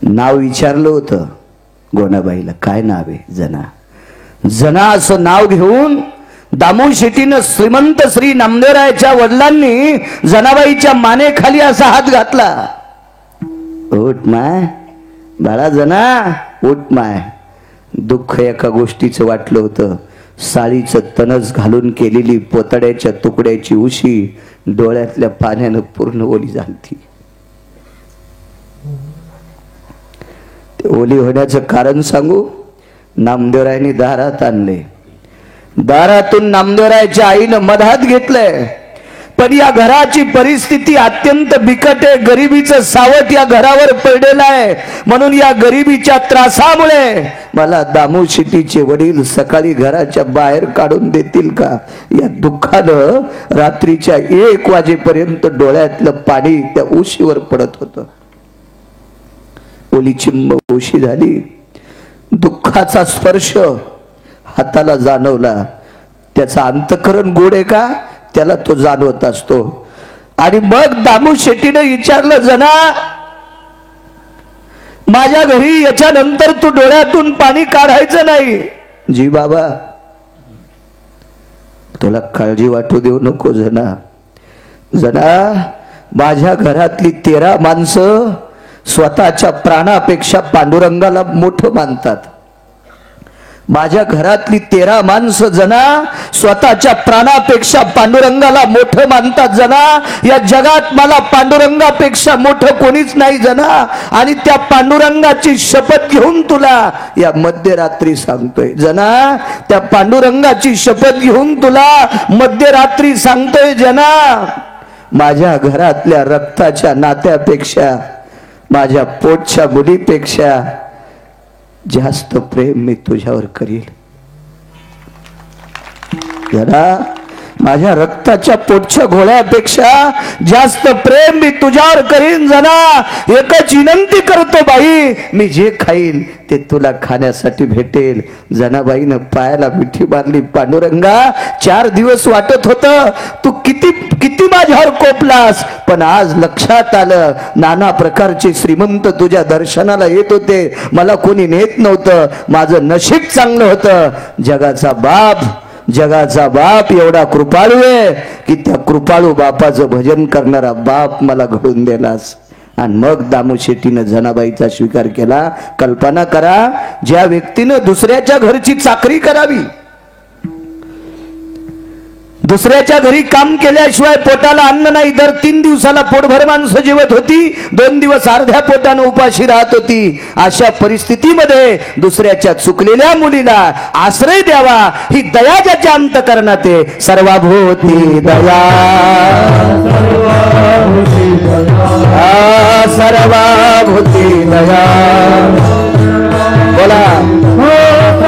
नाव विचारलं होतं गोणाबाईला, काय नाव आहे? जना. जना असं नाव घेऊन दामू शेट्टीनं श्रीमंत श्री नामदेवरायच्या वडिलांनी जनाबाईच्या मानेखाली असा हात घातला. उठ माय बाळा जना, उठ माय. दुःख एका गोष्टीचं वाटलं होतं, साळीचं तणस घालून केलेली पोतड्याच्या तुकड्याची उशी डोळ्यातल्या पाण्यानं पूर्ण ओली झाली. ओली होण्याचं कारण सांगू? नामदेवरायने दारात आणले. दारातून नामदेवरायच्या आईनं मधात घेतलंय. पण या घराची परिस्थिती अत्यंत बिकट आहे. गरिबीचं सावट या घरावर पडलेलं आहे. म्हणून या गरिबीच्या त्रासामुळे मला दामू शेट्टीचे वडील सकाळी घराच्या बाहेर काढून देतील का, या दुःखानं रात्रीच्या 1 वाजेपर्यंत डोळ्यातलं पाणी त्या उशीवर पडत होतं. ओली चिंब उशी झाली. दुःखाचा स्पर्श हाताला जाणवला. त्याचा अंतःकरण गोड आहे का, त्याला तो जाणवत असतो. आणि मग दामू शेट्टीने विचारलं, जना माझ्या घरी याच्यानंतर तू डोळ्यातून पाणी काढायचं नाही. जी बाबा, तुला काळजी वाटू देऊ नको जना. जना माझ्या घरातली 13 माणसं स्वतःच्या प्राणापेक्षा पांडुरंगाला मोठं मानतात. माझ्या घरातली 13 माणसं जना स्वतःच्या प्राणापेक्षा पांडुरंगाला मोठं मानतात. जना या जगात मला पांडुरंगापेक्षा मोठं कोणीच नाही जना. आणि त्या पांडुरंगाची शपथ घेऊन तुला या मध्यरात्री सांगतोय जना. त्या पांडुरंगाची शपथ घेऊन तुला मध्यरात्री सांगतोय जना. माझ्या घरातल्या रक्ताच्या नात्यापेक्षा, माझ्या पोटच्या मुलीपेक्षा जास्त प्रेम मी तुझ्यावर करील. जरा माझ्या रक्ताच्या पोटच्या घोड्यापेक्षा जास्त प्रेम मी तुझ्यावर करीन. जना एकच विनंती करतो बाई, मी जे खाईल ते तुला खाण्यासाठी भेटेल. जनाबाईनं पायाला मिठी मारली. पांडुरंगा 4 दिवस वाटत होतं तू किती किती माझ्यावर कोपलास, पण आज लक्षात आलं नाना प्रकारचे श्रीमंत तुझ्या दर्शनाला येत होते, मला कोणी नेत नव्हतं. माझं नशीब चांगलं होतं. जगाचा बाप एवढा कृपाळू आहे की त्या कृपाळू बापाचं भजन करणारा बाप मला घडून दिलास. आणि मग दामू शेट्टीनं जनाबाईचा स्वीकार केला. कल्पना करा, ज्या व्यक्तीनं दुसऱ्याच्या घरची चाकरी करावी, दुसऱ्याच्या घरी काम केल्याशिवाय पोटाला अन्न नाही, दर 3 दिवसाला पोटभर माणसं जेवत होती, 2 दिवस अर्ध्या पोटानं उपाशी राहत होती. अशा परिस्थितीमध्ये दुसऱ्याच्या चुकलेल्या मुलीला आश्रय द्यावा, ही दया ज्याच्या अंतःकरणात आहे. सर्वभूती दया, सर्वभूती दया. बोला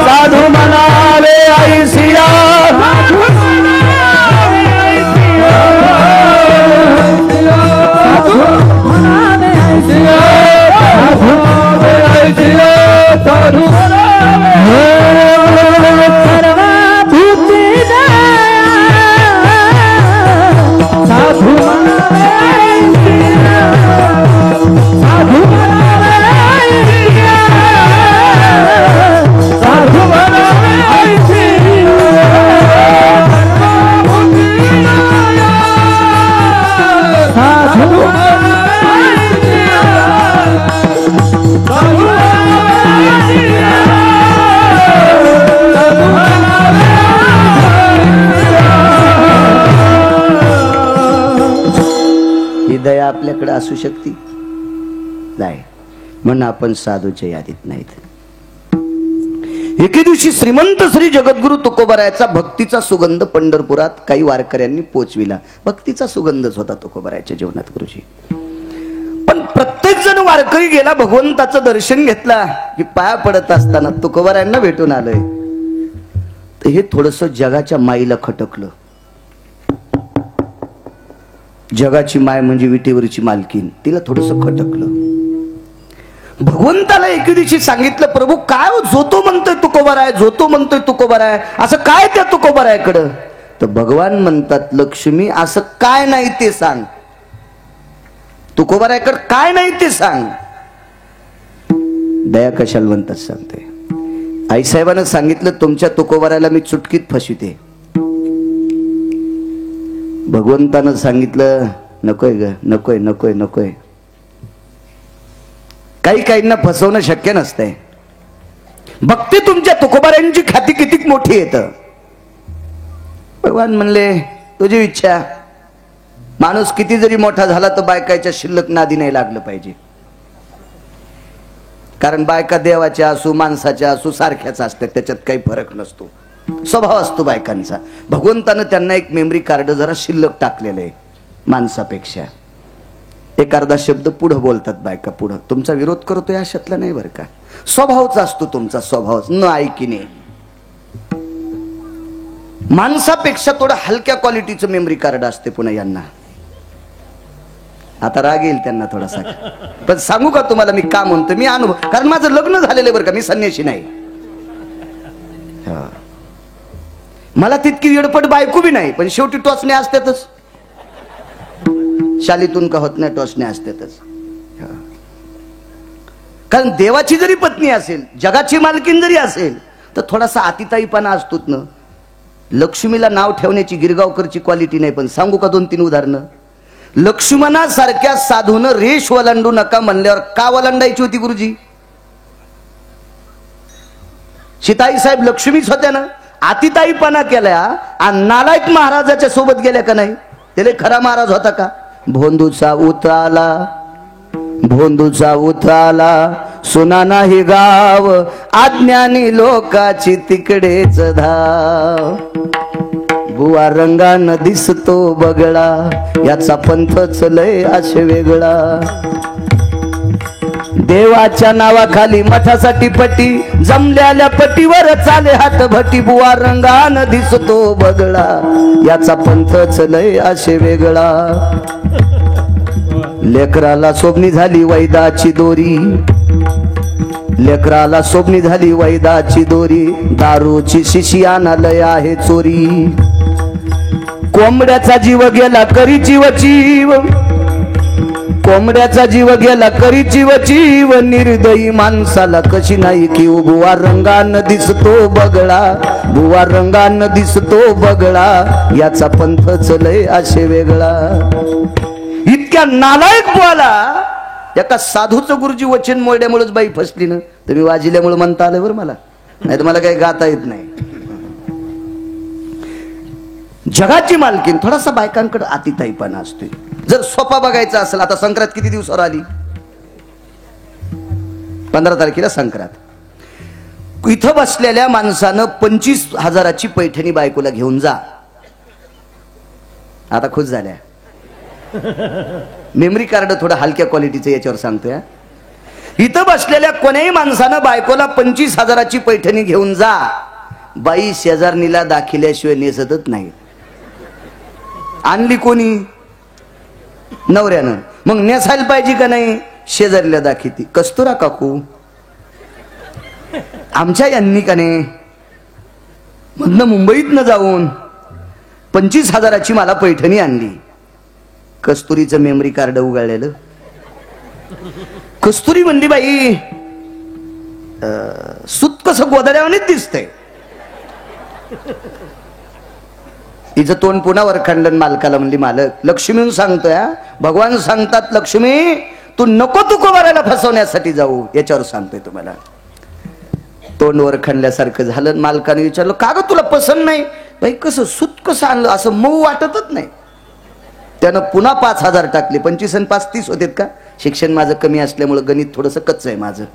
साधू म्हणाले ऐसिया, दया आपल्याकडे असू शकते नाही म्हणून आपण साधूच्या यादीत नाहीत. एके दिवशी श्रीमंत श्री जगद्गुरु तुकोबारायाचा भक्तीचा सुगंध पंढरपुरात काही वारकऱ्यांनी पोचविला. भक्तीचा सुगंधच होता तुकोबारायाच्या जीवनात गुरुजी. पण प्रत्येक जण वारकरी गेला, भगवंताचं दर्शन घेतला की पाया पडत असताना तुकोबारायांना भेटून आलोय. तर हे थोडस जगाच्या माईला खटकलं. जगाची माय म्हणजे विटेवरची मालकीन, तिला थोडस खटकलं. भगवंताला एके दिवशी सांगितलं, प्रभू काय जोतो म्हणतोय तुकोबाराय, जोतो म्हणतोय तुकोबाराय, असं काय त्या तुकोबारायकडं? तर भगवान म्हणतात, लक्ष्मी असं काय नाही ते सांग, तुकोबारायकडं काय नाही ते सांग. दया कशाला म्हणतात सांगते. आईसाहेबांना सांगितलं तुमच्या तुकोबाराला मी चुटकीत फसविते. भगवंतानं सांगितलं नकोय ग, नकोय नकोय नकोय. काही काहींना फसवणं शक्य नसतंय. भक्ती तुमच्या तुकोबारांची ख्याती किती मोठी येत. भगवान म्हणले तुझी इच्छा. माणूस किती जरी मोठा झाला तर बायकाच्या शिल्लक नादी नाही लागलं पाहिजे. कारण बायका देवाच्या असू माणसाच्या असू सारख्याच असतात, त्याच्यात काही फरक नसतो. स्वभाव असतो बायकांचा. भगवंतानं त्यांना एक मेमरी कार्ड जरा शिल्लक टाकलेलं आहे माणसापेक्षा. एक अर्धा शब्द पुढं बोलतात बायका. पुढं तुमचा विरोध करतोय अशातला नाही बरं का. स्वभावच असतो तुमचा, स्वभाव न ऐकिने. माणसापेक्षा थोडं हलक्या क्वालिटीचं मेमरी कार्ड असते पुन्हा यांना. आता राग येईल त्यांना थोडासा, पण सांगू का तुम्हाला मी का म्हणतो. मी अनुभव, कारण माझं लग्न झालेलं बरं का, मी संन्यासी नाही. मला तितकी येडपट बायको बी नाही, पण शेवटी टोचणे असतातच. शालीतून का होत नाही, टोचणे असतातच. कारण देवाची जरी पत्नी असेल, जगाची मालकीन जरी असेल, तर थोडासा अतिताईपणा असतोच ना. लक्ष्मीला नाव ठेवण्याची गिरगावकरची क्वालिटी नाही, पण सांगू का 2-3 उदाहरणं. लक्ष्मणासारख्या साधून रेष वलांडू नका म्हणल्यावर का वलांडायची होती गुरुजी. सीताई साहेब लक्ष्मीच होत्या ना. अतिताईपणा केल्या आणि नालायक महाराजाच्या सोबत गेल्या का नाही. त्याला खरा महाराज होता का. भोंदूचा उताला, भोंदूचा उताला, सुना नाही गाव, अज्ञानी लोकाची तिकडेच धाव. बुवा रंगान दिसतो बगळा, याचा पंथच लय असे वेगळा. देवाच्या नावाखाली मठासाठी पटी, जमल्याल्या पटीवर चाले हात भटी. बुवा रंगान दिसतो बगळा, याचा पंथच लय असे वेगळा. लेकराला सोबणी झाली वैदाची दोरी, लेकराला सोबणी झाली वैदाची दोरी. दारूची शिशी आणालय आहे चोरी. कोंबड्याचा जीव गेला करी जीव चीव, कोंबड्याचा जीव गेला करी जीव चीव. निर्दयी माणसाला कशी नाही की. बुवा रंगान दिसतो बगळा, बुवा रंगान दिसतो बगळा. याचा पंथच लय असे वेगळा. इतक्या नालायक बुवाला एका साधूचं गुरुजी वचन मोडल्यामुळेच बाई फसली ना. तुम्ही वाजिल्यामुळे म्हणता आलं बरं मला, नाही तर मला काही गाता येत नाही. जगाची मालकीन थोडासा बायकांकडे अतिताईपणा असतोय. जर सोपा बघायचा असेल, आता संक्रांत किती दिवसावर आली. 15 तारखेला संक्रांत. इथं बसलेल्या माणसानं 25,000ची पैठणी बायकोला घेऊन जा. आता खुश झाल्या. मेमरी कार्ड थोडं हलक्या क्वालिटीचं याच्यावर सांगतोय. इथं बसलेल्या कोण्याही माणसानं बायकोला 25,000ची पैठणी घेऊन जा. बाई शेजारणीला दाखिल्याशिवाय नेसतच नाही. आणली कोणी, नवऱ्यानं. मग नेसायला पाहिजे का नाही, शेजारीला दाखिती. कस्तुरा काकू आमच्या यांनी का नाही मधनं मुंबईतनं जाऊन 25,000ची मला पैठणी आणली. कस्तुरीचं मेमरी कार्ड उघडलेलं. कस्तुरी म्हणली बाई सुत कसं गोदड्यावानीच दिसतंय. तिचं तोंड पुन्हा वरखंडन मालकाला म्हणली, मालक लक्ष्मी सांगतोय, भगवान सांगतात लक्ष्मी तू नको तुकोबाराला फसवण्यासाठी जाऊ, याच्यावर सांगतोय तुम्हाला. तोंड वरखंडल्यासारखं झालं. मालकाने विचारलं का ग तुला पसंत नाही. बाई कसं सूत कसं आणलं, असं मऊ वाटतच नाही. त्यानं पुन्हा 5,000 टाकले. 25 आणि 5 30 होतेत का. शिक्षण माझं कमी असल्यामुळे गणित थोडंसं कच्चं आहे माझं.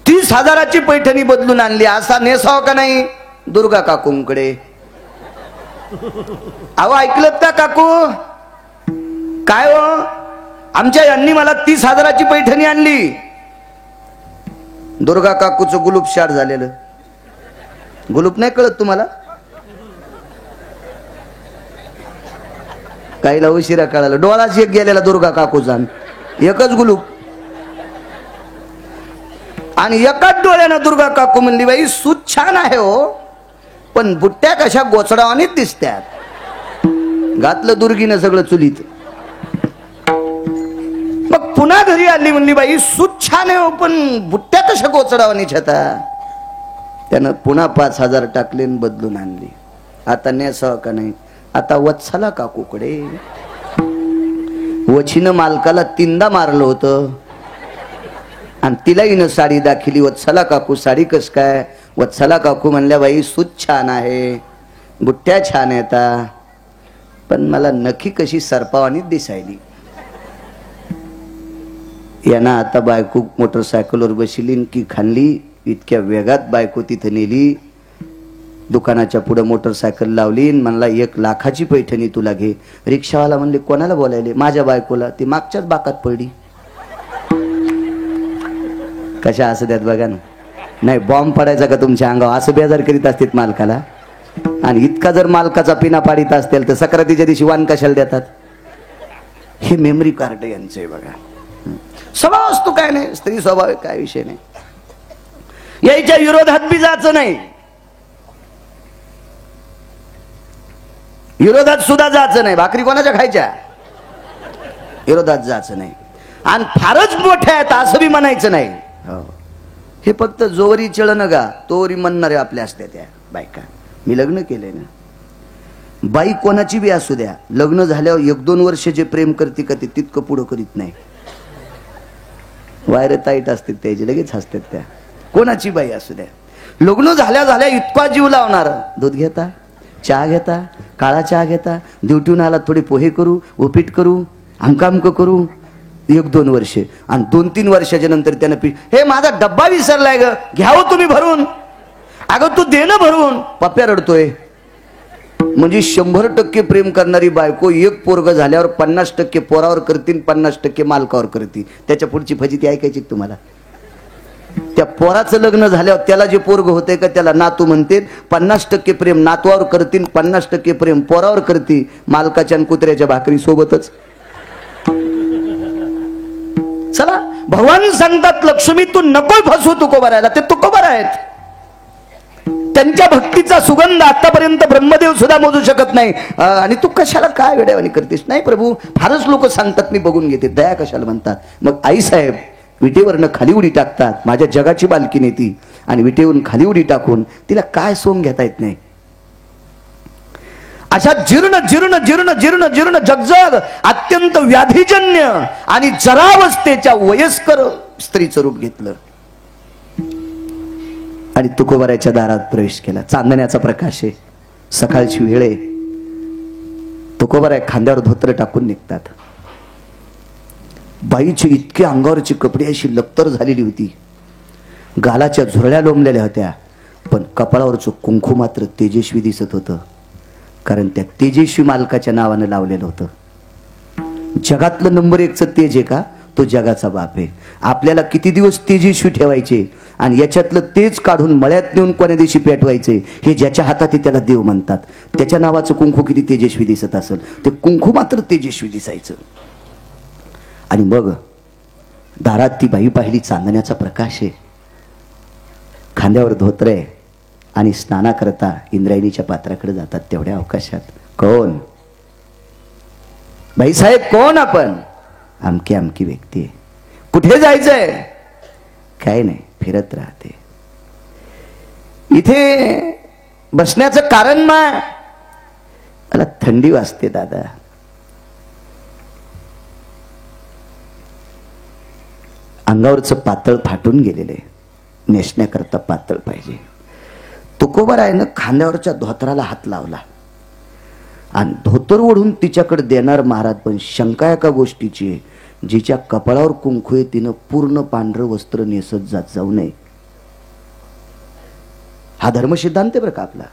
30,000ची पैठणी बदलून आणली. असा नेसाव का नाही दुर्गा काकूंकडे. अहो ऐकलत का काकू, काय हो आमच्या यांनी मला 30,000ची पैठणी आणली. दुर्गा काकूचं गुलूप शाट झालेलं. गुलूप नाही कळत तुम्हाला. काहीला उशिरा कळालं. डोळाच एक गेलेला दुर्गा काकूचा, एकच गुलूप. आणि एकाच डोळ्यानं दुर्गा काकू म्हणली बाई सूत छान आहे हो, पण बुट्ट्या कशा गोचडावानीच दिसत्यात. घातलं दुर्गीनं सगळं चुलीत. मग पुन्हा घरी आली, म्हणली बाई सूत छान आहे हो, पण बुट्ट्या कशा कोचडावानी छता. त्यानं पुन्हा 5,000 टाकले आणि बदलून आणली. आता नेसावं का नाही, आता वत्सला काकूकडे. वचीनं मालकाला 3दा मारलं होतं आणि तिला हिनं साडी दाखिली. वत्सला काकू साडी कस काय. वत्सला काकू म्हणल्या बाई सूत छान आहे, बुट्ट्या छान येतात, पण मला नखी कशी सरपावानीच दिसायली. यांना आता बायको मोटरसायकलवर बसली की खाल्ली. इतक्या वेगात बायको तिथं नेली, दुकानाच्या पुढे मोटरसायकल लावली, म्हणला 1 लाखाची पैठणी तुला घे. रिक्षावाला म्हणले कोणाला बोलायले. माझ्या बायकोला. ती मागच्याच बाकात पडली. कशा असं द्यात बघा ना. नाही बॉम्ब पडायचा का तुमच्या अंगावर, असं बेजार करीत असतात मालकाला. आणि इतका जर मालकाचा पिना पाडित असतील तर सक्रातीच्या दिवशी वाण कशाला देतात. हे मेमरी कार्ड यांचं आहे बघा. स्वभाव असतो काय नाही, स्त्री स्वभाव आहे, काय विषय नाही. याच्या विरोधात बी जायचं नाही, विरोधात सुद्धा जायचं नाही. भाकरी कोणाच्या खायच्या, विरोधात जायचं नाही. आणि फारच मोठ्या आहेत असं बी म्हणायचं नाही. हे फक्त जोरी चळण गा तोरी म्हणणारे आपल्या असत्या त्या बायका. मी लग्न केलंय ना. बाई कोणाची बी असू द्या, लग्न झाल्यावर 1-2 वर्ष जे प्रेम करते का ते तितकं पुढं करीत नाही. वायर ताईट असते त्याची लगेच हसतात त्या. कोणाची बाई असू द्या, लग्न झाल्या झाल्या इतका जीव लावणार. दूध घेता, चहा घेता, काळा चहा घेता, ड्युटीहून आला थोडे पोहे करू, उपीट करू, आमकामक करू. 1-2 वर्ष आणि 2-3 वर्षाच्या नंतर त्यानं हे माझा डब्बा विसरलाय ग, घ्यावं तुम्ही भरून. अगं तू देणं भरून. पप्प्या रडतोय. म्हणजे 100% प्रेम करणारी बायको 1 पोरग झाल्यावर 50% पोरावर करतील, 50% मालकावर करतील. त्याच्या पुढची फजिती ऐकायची तुम्हाला. त्या पोराचं लग्न झाल्यावर त्याला जे पोरग होते का त्याला नातू म्हणते. 50% प्रेम नातवावर करतील, 50% प्रेम पोरावर करतील. मालकाच्या आणि कुत्र्याच्या भाकरी सोबतच. चला भगवान सांगतात लक्ष्मी तू नको फसू तुकोबारायला. ते तुकोबार आहेत, त्यांच्या भक्तीचा सुगंध आतापर्यंत ब्रह्मदेव सुद्धा मोजू शकत नाही. आणि तू कशाला काय वेड्यावानी करतेस. नाही प्रभू, फारच लोक सांगतात मी बघून घेते, दया कशाला म्हणतात. मग आईसाहेब विटेवरनं खाली उडी टाकतात. माझ्या जगाची बालकीने ती, आणि विटेवरून खाली उडी टाकून तिला काय सोंग घेता येत नाही. अशा जीर्ण जीर्ण जीर्ण जीर्ण जीर्ण जगजग अत्यंत व्याधीजन्य आणि जरावस्थेच्या वयस्कर स्त्रीचं रूप घेतलं आणि तुकोबाराच्या दारात प्रवेश केला. चांदण्याचा प्रकाश आहे, सकाळची वेळ आहे. तुकोबारा खांद्यावर धोत्र टाकून निघतात. बाईची इतके अंगावरची कपडे अशी लक्तर झालेली होती, गालाच्या झुरळ्या लोंबलेल्या होत्या, पण कपाळावरचं कुंकू मात्र तेजस्वी दिसत होतं. कारण त्या तेजस्वी मालकाच्या नावानं लावलेलं होतं. जगातलं नंबर 1चं तेज आहे का, तो जगाचा बाप आहे. आपल्याला किती दिवस तेजस्वी ठेवायचे आणि याच्यातलं तेज काढून मळ्यात नेऊन कोण्या दिवशी पेटवायचे, हे ज्याच्या हातात आहे त्याला देव म्हणतात. त्याच्या नावाचं कुंकू किती तेजस्वी दिसत असेल, ते कुंकू मात्र तेजस्वी दिसायचं. आणि मग दारात ती बाई पाहिली, चांदण्याचा प्रकाश आहे, खांद्यावर धोतर आहे आणि स्नाना करता इंद्रायणीच्या पात्राकडे जातात. तेवढ्या अवकाशात कोण बाई साहेब, कोण आपण. अमकी अमकी व्यक्ती आहे. कुठे जायचंय. काय नाही, फिरत राहते. इथे बसण्याचं कारण मला थंडी वाजते दादा. अंगावरचं पातळ फाटून गेलेलं आहे, नेसण्याकरता पातळ पाहिजे. तुकोबारायनं खांद्यावरच्या धोतराला हात लावला आणि धोतर ओढून तिच्याकडे देणार महाराज. पण शंका एका गोष्टीची आहे, जिच्या कपाळावर कुंकू आहे तिनं पूर्ण पांढरं वस्त्र नेसत जाऊ नये. हा धर्मसिद्धांत आहे बरं का आपला.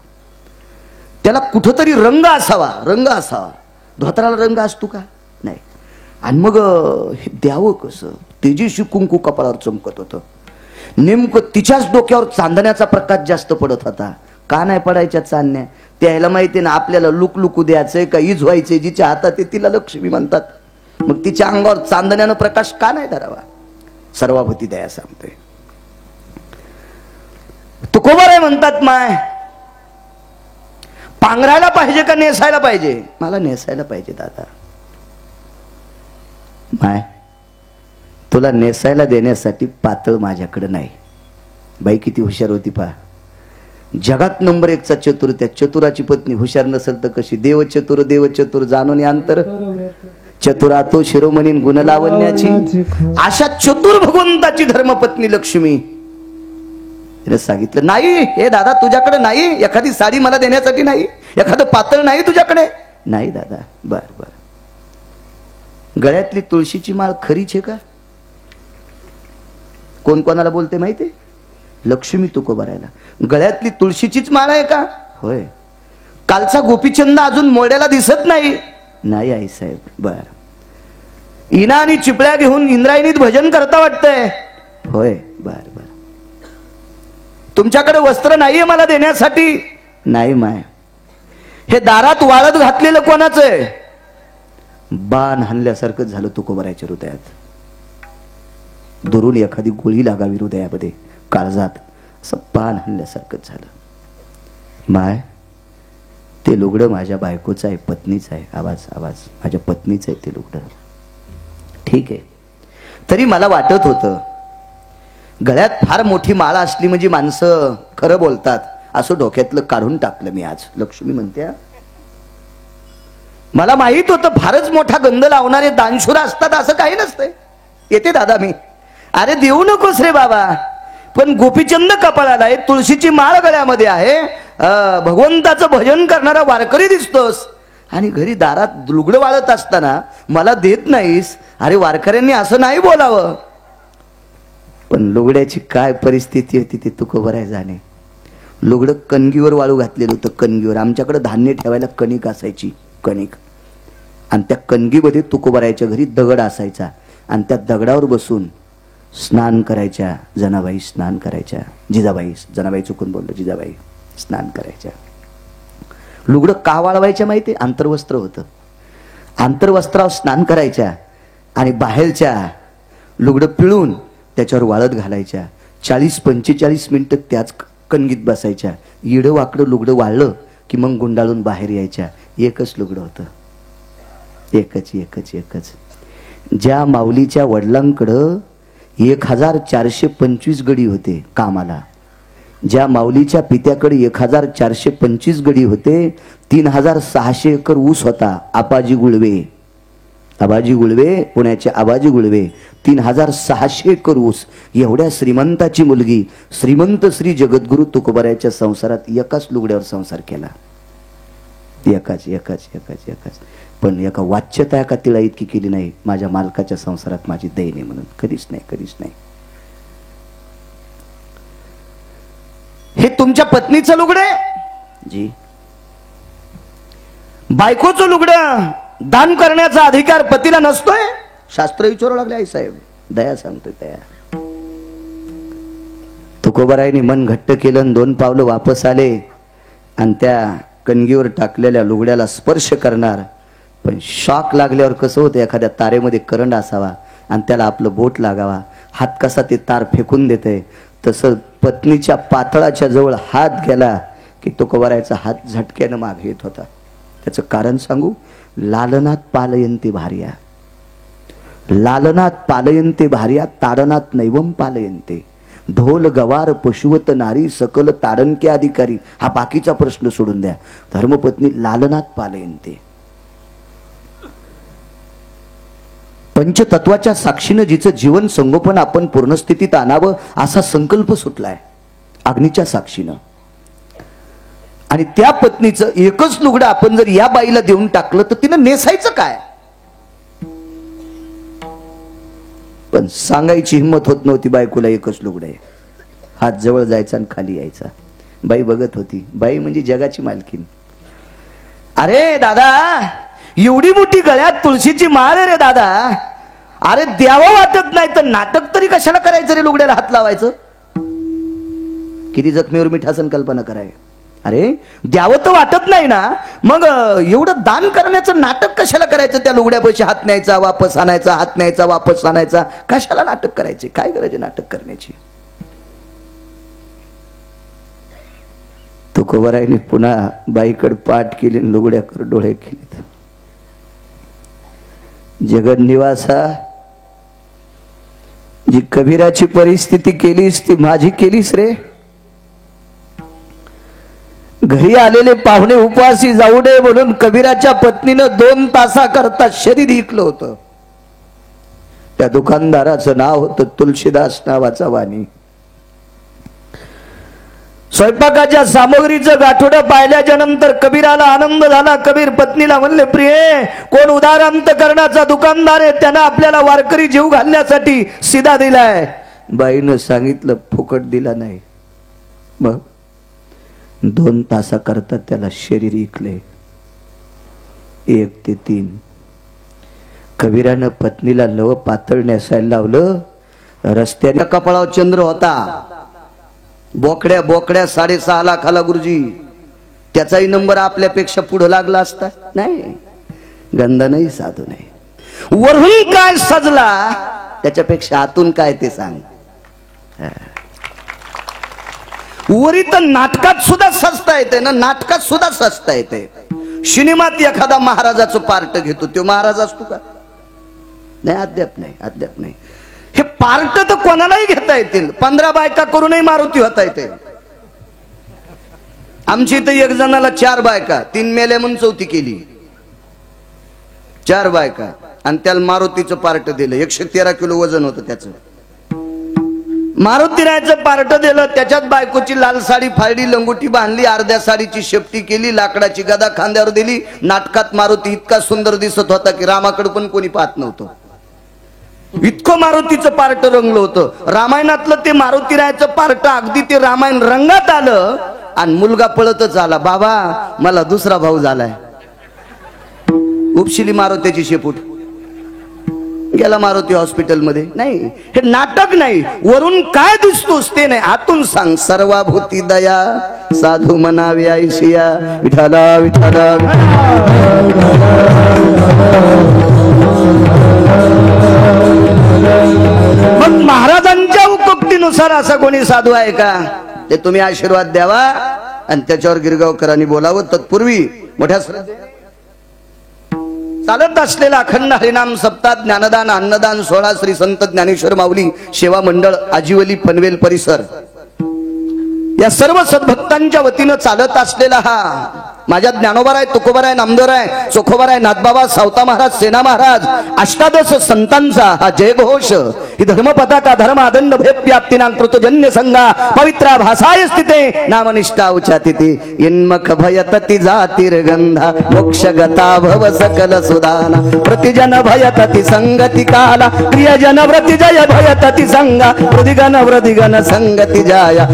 त्याला कुठंतरी रंग असावा, रंग असावा. धोतराला रंग असतो का नाही. आणि मग हे द्यावं कसं. तेजस्वी कुंकू कपाळावर चमकत होतं. नेमकं तिच्याच डोक्यावर चांदण्याचा प्रकाश जास्त पडत होता. का नाही पडायच्या चांदण्या, त्याला माहिती ना आपल्याला लुकलुकू द्यायचंय का इज व्हायचंय. जिच्या हातात आहे तिला लक्ष्मी म्हणतात. मग तिच्या अंगावर चांदण्यानं प्रकाश का नाही धरावा. सर्वाभूती दया सांगते. तुकोबाराय म्हणतात माय पांघरायला पाहिजे का नेसायला पाहिजे. मला नेसायला पाहिजे दादा. माय तुला नेसायला देण्यासाठी पातळ माझ्याकडे नाही. बाई किती हुशार होती पहा. जगात नंबर 1चा चतुर. त्या चतुराची पत्नी हुशार नसेल तर कशी. देवचतुर जाणून अंतर चतुरा तो शिरोमणी गुण लावण्याची. अशा चतुर भगवंताची धर्मपत्नी लक्ष्मी. तिने सांगितलं नाही हे दादा तुझ्याकडे नाही, एखादी साडी मला देण्यासाठी नाही, एखादं पातळ नाही तुझ्याकडे. नाही दादा. बर बर. गळ्यातली तुळशीची माळ खरीच आहे का? कोण कोणाला बोलते माहितीये? लक्ष्मी तुकोबारायला. गळ्यातली तुळशीचीच माळ आहे का? होय. कालचा गोपीचंद अजून मोड्याला दिसत नाही. नाही आई साहेब. बर. इना आणि चिपळ्या घेऊन इंद्रायणीत भजन करता वाटतंय. होय. बर बर. तुमच्याकडे वस्त्र नाहीये मला देण्यासाठी? नाही माय. हे दारात वाळत घातलेलं कोणाचं आहे? बाण हाणल्यासारखं झालं तुकोबारायच्या हृदयात. दुरून एखादी गोळी लागावी हृदयामध्ये, काळजात. असं बाण हाणल्यासारखं झालं. माय ते लुगडं माझ्या बायकोचं आहे, पत्नीचं आहे. आवाज माझ्या पत्नीचं आहे ते लुगडं. ठीक आहे. तरी मला वाटत होतं गळ्यात फार मोठी माळा असली म्हणजे माणसं खरं बोलतात, असं डोक्यातलं काढून टाकलं मी आज. लक्ष्मी म्हणते मला माहित होतं फारच मोठा गंध लावणारे दानशूर असतात, असं काही नसतंय. येते दादा मी. अरे देऊ नकोस रे बाबा, पण गोपीचंद कपाळाला आहे, तुळशीची माळ गळ्यामध्ये आहे, भगवंताचं भजन करणारा वारकरी दिसतोस, आणि घरी दारात लुगडं वाळत असताना मला देत नाहीस. अरे वारकऱ्यांनी असं नाही बोलावं. पण लुगड्याची काय परिस्थिती होती ते तुकोबाराय जाणे. लुगडं कणगीवर वाळू घातलेलं होतं. कणगीवर. आमच्याकडे धान्य ठेवायला कणिक असायची. कणिक. आणि त्या कणगीमध्ये तुकोबारायच्या घरी दगड असायचा, आणि त्या दगडावर बसून स्नान करायच्या जनाबाई. स्नान करायच्या जिजाबाई. जनाबाई चुकून बोललो, जिजाबाई स्नान करायच्या. लुगडं का वाळवायच्या माहिती? आंतरवस्त्र होतं. आंतरवस्त्रावर स्नान करायच्या आणि बाहेरच्या लुगडं पिळून त्याच्यावर वाळत घालायच्या. 40-45 मिनिटं त्याच कणगीत बसायच्या. इडं वाकडं लुगडं वाळलं की मग गुंडाळून बाहेर यायच्या. एकच लुगडं होतं. एकच. ज्या माऊलीच्या वडिलांकडं 1425 गडी होते कामाला, ज्या माऊलीच्या पित्याकडे 1425 गडी होते, 3600 एकर ऊस होता. आबाजी गुळवे पुण्याचे आबाजी गुळवे 3600 एकर ऊस. एवढ्या श्रीमंताची मुलगी श्रीमंत श्री जगद्गुरु तुकोबारायच्या संसारात एकाच लुगड्यावर संसार केला. एकाच. पण एका वाच्यता एका तिळा इतकी केली नाही, माझ्या मालकाच्या संसारात माझी दैन आहे म्हणून. कधीच नाही. हे तुमच्या पत्नीचं लुगडे जी. बायकोचं लुगडं दान करण्याचा अधिकार पतीला नसतोय. शास्त्र विचारू लागले आई साहेब. दया सांगतोय दया. तुकोबारायने मन घट्ट केलं, 2 पावलं वापस आले, आणि त्या कणगीवर टाकलेल्या लुगड्याला स्पर्श करणार. पण शॉक लागल्यावर कसं होतं, एखाद्या तारेमध्ये करंट असावा आणि त्याला आपलं बोट लागावा. हात कसा ते तार फेकून देते, तसं पत्नीच्या पातळाच्या जवळ हात गेला की तुकोबारायचा हात झटक्यानं मागे येत होता. त्याचं कारण सांगू? लालनात पालयन्ते भार्या. लालनात पालयन्ते भार्या ताडनात नैवम पालयन्ते. ढोल गवार पशुवत नारी सकल ताडनके अधिकारी. हा बाकीचा प्रश्न सोडून द्या. धर्मपत्नी लालनात पालयन्ते. पंचतत्वाच्या साक्षीनं जिचं जीवन संगोपन आपण पूर्णस्थितीत आणावं असा संकल्प सुटलाय अग्नीच्या साक्षीनं. आणि त्या पत्नीचं एकच लुगडं आपण जर या बाईला देऊन टाकलं तर तिनं नेसायचं काय? पण सांगायची हिंमत होत नव्हती बायकोला एकच लुगडं आहे. हात जवळ जायचा आणि खाली यायचा. बाई बघत होती. बाई म्हणजे जगाची मालकीन. अरे दादा, एवढी मोठी गळ्यात तुळशीची माळ रे दादा. अरे द्यावं वाटत नाही तर नाटक तरी कशाला करायचं रे? लुगड्याला हात लावायचं. किती जखमीवर मिठासन कल्पना कराय. अरे द्यावं तर वाटत नाही ना, मग एवढं दान करण्याचं नाटक कशाला करायचं? त्या लुगड्यापाशी हात न्यायचा वापस आणायचा, हात न्यायचा वापस आणायचा. कशाला नाटक करायचे? काय करायचे नाटक करण्याची? तुकोबारायने पुन्हा बाईकडे पाठ केली, लुगड्याकर डोळे केले. जगन्निवासा जी कबीराची परिस्थिती केलीस ती माझी केलीस रे. घरी आलेले पाहुणे उपवासी जाऊ नये म्हणून कबीराच्या पत्नीनं 2 तासाकरता शरीर विकलं होतं. त्या दुकानदाराचं नाव होतं तुलसीदास नावाचा वाणी. स्वयंपाकाच्या सामग्रीचं गाठोडं पाहिल्याच्या नंतर कबीराला आनंद झाला. कबीर पत्नीला म्हणले, प्रिये, कोण उदार अंतकरणाचा दुकानदार आहे, त्यानं आपल्याला वारकरी जीव घालण्यासाठी सिधा दिलाय. बाईनं सांगितलं, फुकट दिला नाही. मग 2 तासाकरता त्याला शरीर विकले. 1 ते 3. कबीरानं पत्नीला लव पातळ नेसायला लावलं. रस्त्याने कपाळावर चंद्र होता. बोकड्या 6.5 लाखाला गुरुजी. त्याचाही नंबर आपल्यापेक्षा पुढे लागला असता. नाही, गंधा नाही, साधू नाही. वरून काय सजला त्याच्यापेक्षा आतून काय ते सांग. वरी तर नाटकात सुद्धा सजता येते ना, नाटकात सुद्धा सजता येते. सिनेमात एखादा महाराजाचं पार्ट घेतो, तो महाराज असतो का? नाही, अद्याप नाही. हे पार्ट तर कोणालाही घेता येतील. 15 बायका करूनही मारुती होता येते. आमची इथे एक जणाला 4 बायका, 3 मेल्या म्हणून 4थी केली. 4 बायका आणि त्याला मारुतीचं पार्ट दिलं. 113 किलो वजन होतं त्याचं. मारुतीरायचं पार्ट दिलं. त्याच्यात बायकोची लाल साडी फाडली, लंगोटी बांधली, अर्ध्या साडीची शेपटी केली, लाकडाची गदा खांद्यावर दिली. नाटकात मारुती इतका सुंदर दिसत होता की रामाकडे पण कोणी पाहत नव्हतं. इतकं मारुतीचं पार्ट रंगलं होतं. रामायणातलं ते मारुतीरायचं पार्ट अगदी ते रामायण रंगात आलं आणि मुलगा पळतच आला, बाबा मला दुसरा भाऊ झालाय. उपशिली मारुतीची शेपूट. गेला मारुती हॉस्पिटल मध्ये. नाही, हे नाटक नाही. वरून काय दिसतोस ते नाही, आतून सांग. सर्वाभूती दया साधू मनावी आयशिया. विठाला विठाला. मग महाराजांच्या उक्तीनुसार असा कोणी साधू आहे का? ते तुम्ही आशीर्वाद द्यावा आणि त्याच्यावर गिरगावकरांनी बोलावं. तत्पूर्वी मोठ्या चालत असलेला अखंड हरिनाम सप्ताह, ज्ञानदान, अन्नदान सोहळा श्री संत ज्ञानेश्वर माऊली सेवा मंडळ आजिवली पनवेल परिसर या सर्व सद्भक्तांच्या वतीनं चालत असलेला हा माझ्या ज्ञानोबाराय, तुकोबाराय, नामदेवराय, चोखोबाराय, नाथबाबा, सावता महाराज, सेना महाराज, अष्टादश संतांचा हा जयघोष. ही धर्म पताका धर्म आदंड भयव्याप्तीनां कृतजन्य संगा पवित्रा भासाय स्थिते नामनिष्ठा उचातिते यन्मख भयतति जातिर्गंधा मोक्षगता भव सकल सुदाना प्रतिजन भयतति संगति काला प्रियजन व्रतिजय भयतति संगा वृदिगण संगति जाया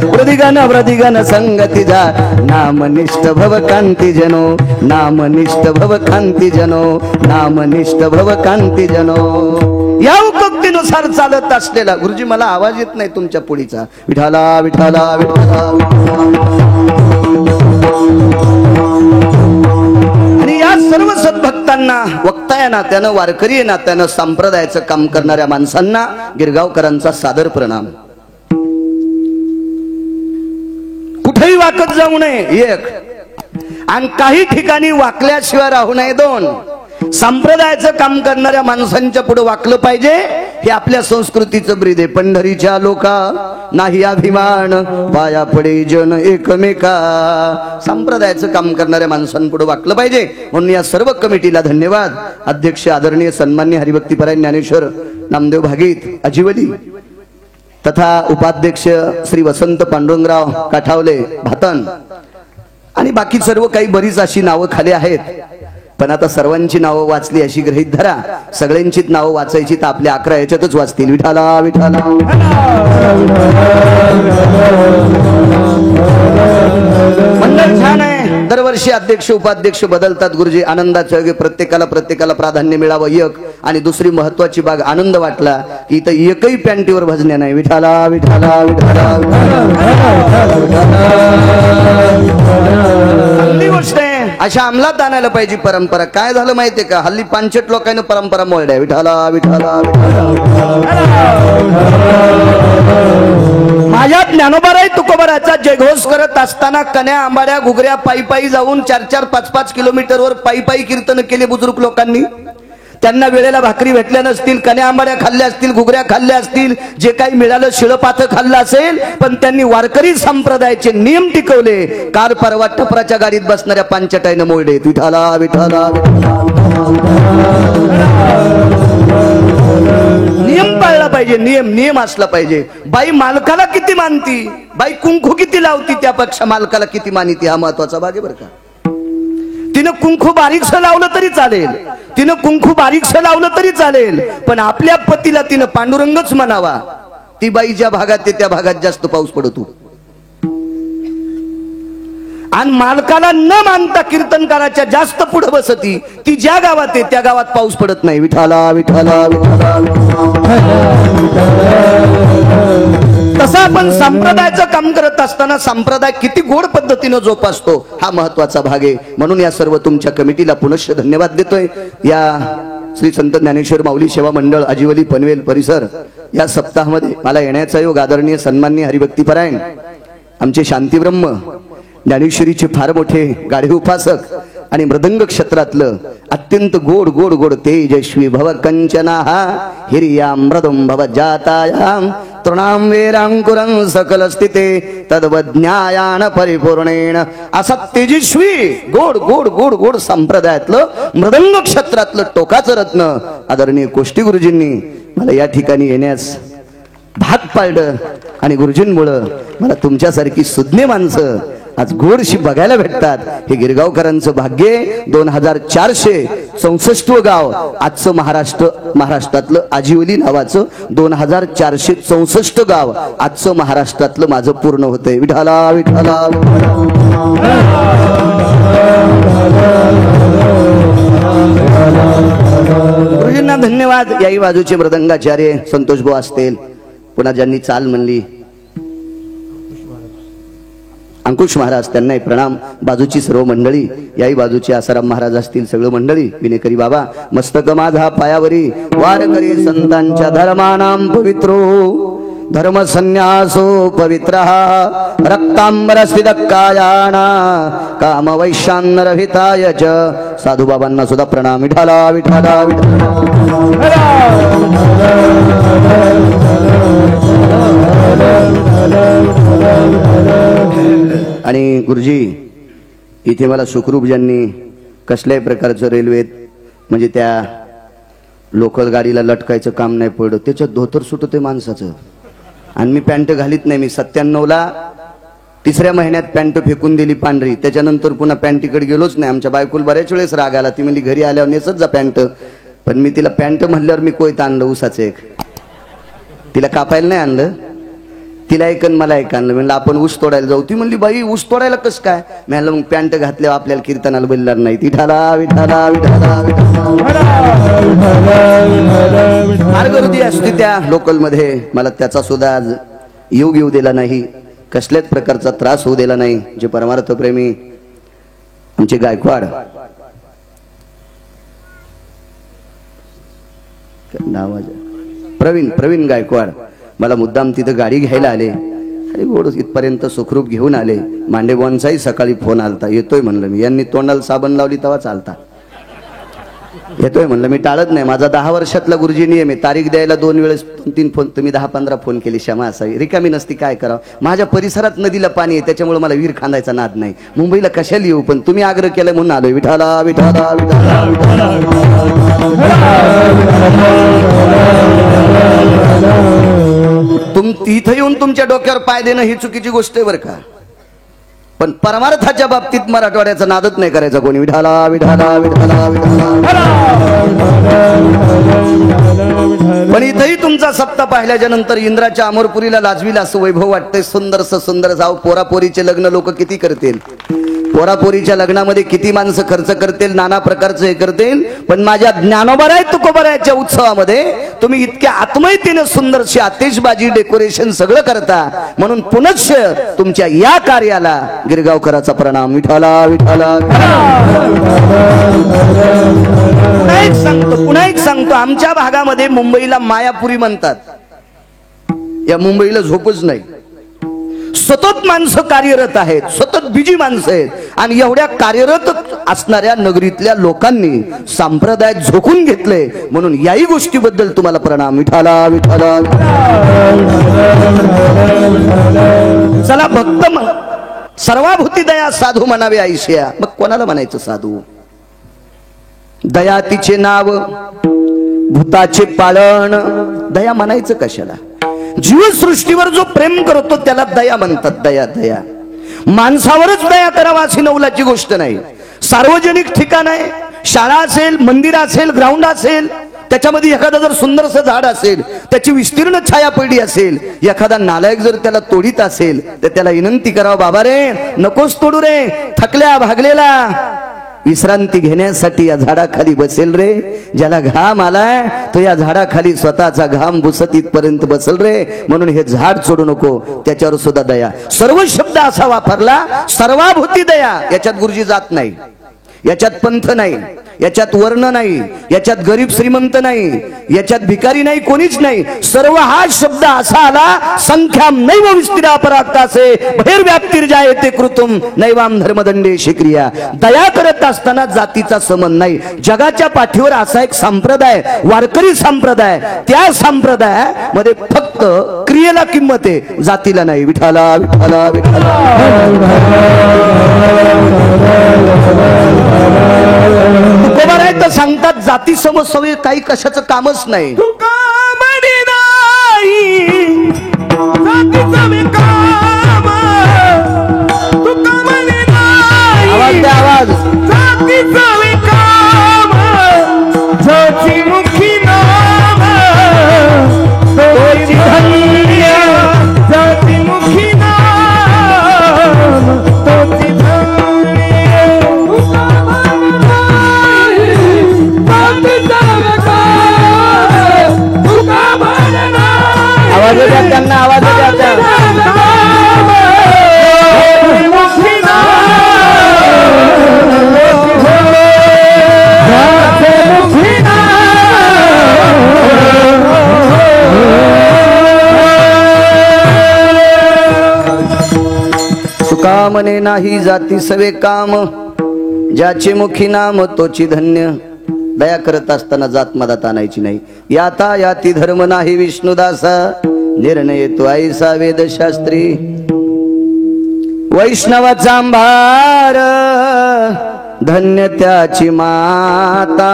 वृदिगण संगति जाय नामनिष्ठ भव कांति जनो नामनिष्ठ भव कांति जनो नामनिष्ठ भव कांति जनो. या उक्तीनुसार चालत असलेला गुरुजी, मला आवाज येत नाही तुमच्या पुढीचा. विठाला विठाला विठाला. आणि या सर्व सद्भक्तांना, वक्ता या नात्यानं, वारकरी या नात्यानं, संप्रदायाचं काम करणाऱ्या माणसांना गिरगावकरांचा सादर प्रणाम. कुठेही वाकत जाऊ नये 1, आणि काही ठिकाणी वाकल्याशिवाय राहू नये 2. संप्रदायाचं काम करणाऱ्या माणसांच्या पुढे वाकलं पाहिजे. हे आपल्या संस्कृतीचं ब्रीद आहे. पंढरीच्या लोका नाही अभिमान पाया पडे जन एकमेका. संप्रदायाचं काम करणाऱ्या माणसांपुढे वाकलं पाहिजे. म्हणून या सर्व कमिटीला धन्यवाद. अध्यक्ष आदरणीय सन्मान्य हरिभक्तीपरायण ज्ञानेश्वर नामदेव भागीत आजिवली तथा उपाध्यक्ष श्री वसंत पांडुरंगराव काठावले भातन आणि बाकी सर्व काही बरीच अशी नावं खाली आहेत. पण आता सर्वांची नावं वाचली अशी गृहीत धरा. सगळ्यांचीच नावं वाचायची तर आपल्या 11 याच्यातच वाचतील. विठाला विठाला. मंडळ छान आहे. दरवर्षी अध्यक्ष उपाध्यक्ष बदलतात गुरुजी. आनंदाचं प्रत्येकाला प्राधान्य मिळावं. एक आणि दुसरी महत्वाची बाग आनंद वाटला की इथं एकही पॅन्टीवर भजण्या नाही. विठाला विठाला विठाला. हल्ली गोष्ट आहे अशा अंमलात आणायला पाहिजे परंपरा. काय झालं माहितीये का, हल्ली पांचट लोकांना परंपरा मोडल्या. विठाला विठाला माझ्या ज्ञानोबाराय तुकोबाराचा जयघोष करत असताना कन्या आंबाड्या घुगऱ्या पायी जाऊन 4-4, 5-5 किलोमीटरवर पायी कीर्तन केले बुजुर्ग लोकांनी. त्यांना वेळेला भाकरी भेटल्या नसतील, कण्या आंबाड्या खाल्ल्या असतील, घुगऱ्या खाल्ल्या असतील, जे काही मिळालं शिळपाथं खाल्लं असेल, पण त्यांनी वारकरी संप्रदायाचे नियम टिकवले. कार परवा टपराच्या गाडीत बसणाऱ्या पांचटाईनं मोडले. विठाला विठाला नियम पाळला पाहिजे. नियम असला पाहिजे. बाई मालकाला किती मानती, बाई कुंकू किती लावती, त्यापेक्षा मालकाला किती मानिती, हा महत्वाचा भाग आहे बरं का. तिनं कुंकू बारीकसं लावलं तरी चालेल, तिनं कुंकू बारीकसं लावलं तरी चालेल, पण आपल्या पतीला तिनं पांडुरंगच म्हणावा. ती बाई ज्या भागात आहे त्या भागात जास्त पाऊस पडतो. आणि मालकाला न मानता कीर्तनकाराच्या जास्त पुढे बसती. ती ज्या गावात आहे त्या गावात पाऊस पडत नाही. विठाला विठाला तसं आपण संप्रदायाचं काम करत असताना संप्रदाय किती गोड पद्धतीने जोपासतो हा महत्वाचा भाग आहे. म्हणून या सर्व तुमच्या कमिटीला पुनश्च धन्यवाद देतोय. या श्री संत ज्ञानेश्वर माऊली सेवा मंडळ आजिवली पनवेल परिसर या सप्ताहामध्ये मला येण्याचा योग आदरणीय सन्माननीय हरिभक्तीपरायण आमचे शांतीब्रह्म ज्ञानेश्वरीचे फार मोठे गाढे उपासक आणि मृदंग क्षेत्रातलं अत्यंत गोड गोड गोड तेजस्वी भव कंचना हिरिया मृदुम भव जातायाम तृणाम वेरांकुरं सकल स्थिते तद्वज्ञायान परिपूर्णेन असा तेजस्वी गोड गोड गोड गोड संप्रदायातलं मृदंग क्षेत्रातलं टोकाचं रत्न आदरणीय कोष्टी गुरुजींनी मला या ठिकाणी येण्यास भाग पाडलं. आणि गुरुजींमुळं मला तुमच्यासारखी सुज्ञ माणसं आज गोडशी बघायला भेटतात. हे गिरगावकरांचं भाग्य. 2464 गाव आजचं महाराष्ट्रातलं आजिवली नावाचं 2464 गाव आजचं महाराष्ट्रातलं माझं पूर्ण होतंय. विठाला विठाला गुरुजींना धन्यवाद. याही बाजूचे मृदंगाचार्य संतोष भाऊ असतील, पुन्हा ज्यांनी चाल म्हणली अंकुश महाराज त्यांनाही प्रणाम. बाजूची सर्व मंडळी, याही बाजूचे आसाराम महाराज असतील, सगळं मंडळी. विनेकरी बाबा मस्तक माझा पायावरी वारकरी संतांच्या धर्मानाम पवित्रो धर्म संन्यासो पवित्र रक्तांबर स्थितकायाना काम वैशान्नर हिताय च. साधू बाबांना सुद्धा प्रणाम. विठाला विठाला आणि गुरुजी इथे मला सुखरूप ज्यांनी कसल्याही प्रकारचं रेल्वेत म्हणजे त्या लोकल गाडीला लटकायचं काम नाही पडलं, त्याच्यात धोतर सुटते माणसाचं. आणि मी पॅन्ट घालीत नाही. मी 97ला 3ऱ्या महिन्यात पॅन्ट फेकून दिली पांढरी. त्याच्यानंतर पुन्हा पॅन्टीकडे गेलोच नाही. आमच्या बायकोला बऱ्याच वेळेस राग आला. ती म्हणली घरी आल्यावर नेसत जा पॅन्ट. पण मी तिला पॅन्ट म्हणल्यावर मी कोयत आणलं ऊसाचं एक. तिला कापायला नाही आणलं, तिला एक मला एक आणलं. म्हणलं आपण ऊस तोडायला जाऊ. ती म्हणली बाई ऊस तोडायला कसं काय? म्हणलं मग पॅन्ट घातल्यावर आपल्याला कीर्तनाला बोलणार नाही. विठाला विठाला फार गर्दी असते त्या लोकल मध्ये. मला त्याचा सुद्धा आज योग येऊ दिला नाही, कसल्याच प्रकारचा त्रास होऊ दिला नाही. जे परमार्थ प्रेमी आमचे गायकवाड प्रवीण गायकवाड मला मुद्दाम तिथं गाडी घ्यायला आले. अरे गोड इथपर्यंत सुखरूप घेऊन आले. मांडेबॉनचाही सकाळी फोन आलता. येतोय म्हणलं मी. यांनी तोंडाला साबण लावली तेव्हा चालता. येतोय म्हणलं. मी टाळत नाही. माझा 10 वर्षातला गुरुजी नियम आहे. तारीख द्यायला 2 वेळेस 2-3 फोन. तुम्ही 10-15 फोन केली क्षमा असावी. रिकामी नसती काय करावं. माझ्या परिसरात नदीला पाणी आहे त्याच्यामुळे मला वीर खांदायचा नाद नाही. मुंबईला कशाला येऊ, पण तुम्ही आग्रह केलाय म्हणून आलोय. विठाला विठाला इथं येऊन तुमच्या डोक्यावर पाय देणं ही चुकीची गोष्ट आहे बरं का. पण परमार्थाच्या बाबतीत मराठवाड्याचा नादच नाही करायचा कोणी. विठाला विठाला विठाला पण इथंही तुमचा सप्ताह पाहिल्याच्या नंतर इंद्राच्या अमरपुरीला लाजवीला असं वैभव वाटतंय. सुंदर जाव. पोरापोरीचे लग्न लोक किती करतील. पोरापोरीच्या लग्नामध्ये किती माणसं खर्च करतील, नाना प्रकारचं हे करतील. पण माझ्या ज्ञानोबराय तुकोबरायच्या उत्सवामध्ये तुम्ही इतक्या आत्मीयतेने सुंदरशी आतिषबाजी डेकोरेशन सगळं करता. म्हणून पुनश्च तुमच्या या कार्याला गिरगावकराचा प्रणाम. विठाला विठाला पुन्हा एक सांगतो. आमच्या भागामध्ये मुंबईला मायापुरी म्हणतात. या मुंबईला झोपच नाही. सतत माणसं कार्यरत आहेत, सतत बिजी माणसं आहेत. आणि एवढ्या कार्यरत असणाऱ्या नगरीतल्या लोकांनी संप्रदाय झोकून घेतले. म्हणून याही गोष्टीबद्दल तुम्हाला प्रणाम. विठाला विठाला. चला भक्त सर्वाभूती दया साधू म्हणावे आईशया. मग कोणाला म्हणायचं साधू? दया तिचे नाव, भूताचे पालन. दया म्हणायचं कशाला? जीवसृष्टीवर जो प्रेम करतो त्याला दया म्हणतात. दया दया माणसावरच दया करावा अशी नवलाची गोष्ट नाही. सार्वजनिक ठिकाण आहे, शाळा असेल, मंदिर असेल, ग्राउंड असेल, त्याच्यामध्ये एखादा जर सुंदरसं झाड असेल, त्याची विस्तीर्ण छाया पडली असेल, एखादा नालायक जर त्याला तोडीत असेल तर त्याला विनंती करावं, बाबा रे नकोच तोडू रे, थकल्या भागलेला विश्रांती घेण्यासाठी या झाडाखाली बसेल रे. ज्याला घाम आलाय तो या झाडाखाली स्वतःचा घाम पुसत इथपर्यंत बसेल रे. म्हणून हे झाड सोडू नको, त्याच्यावर सुद्धा दया. सर्व शब्द असा वापरला, सर्वाभूती दया. याच्यात गुरुजी जात नाही, याच्यात पंथ नाही, याच्यात वर्ण नाही, याच्यात गरीब श्रीमंत नाही, याच्यात भिकारी नाही, कोणीच नाही. सर्व हा शब्द असा आला, संख्याम नैव विस्तीरा पराक्तासे बहिर्व्याप्तीर जायते कृतुम नैवाम धर्मदंडे शिक्रिया. दया करत असताना जातीचा संबंध नाही. जगाच्या पाठीवर असा एक संप्रदाय, वारकरी संप्रदाय, त्या संप्रदायामध्ये फक्त क्रियेला किंमत आहे, जातीला नाही. विठाला विठाला विठाला. तुकोबा आहे तर सांगतात, जाती समसवे काही कशाचं कामच नाही. आवाज द्या, आवाज. आवाज द्या त्यांना, आवाज द्या त्यांना. सुकामने नाही जाती सवे काम, ज्याचे मुखी नाम तोची धन्य. दया करत असताना जात मदात आणायची नाही. याता याती धर्म नाही विष्णुदासा, निर्णय तो ऐसा वेदशास्त्री. वैष्णवाचा अंभार धन्य त्याची माता.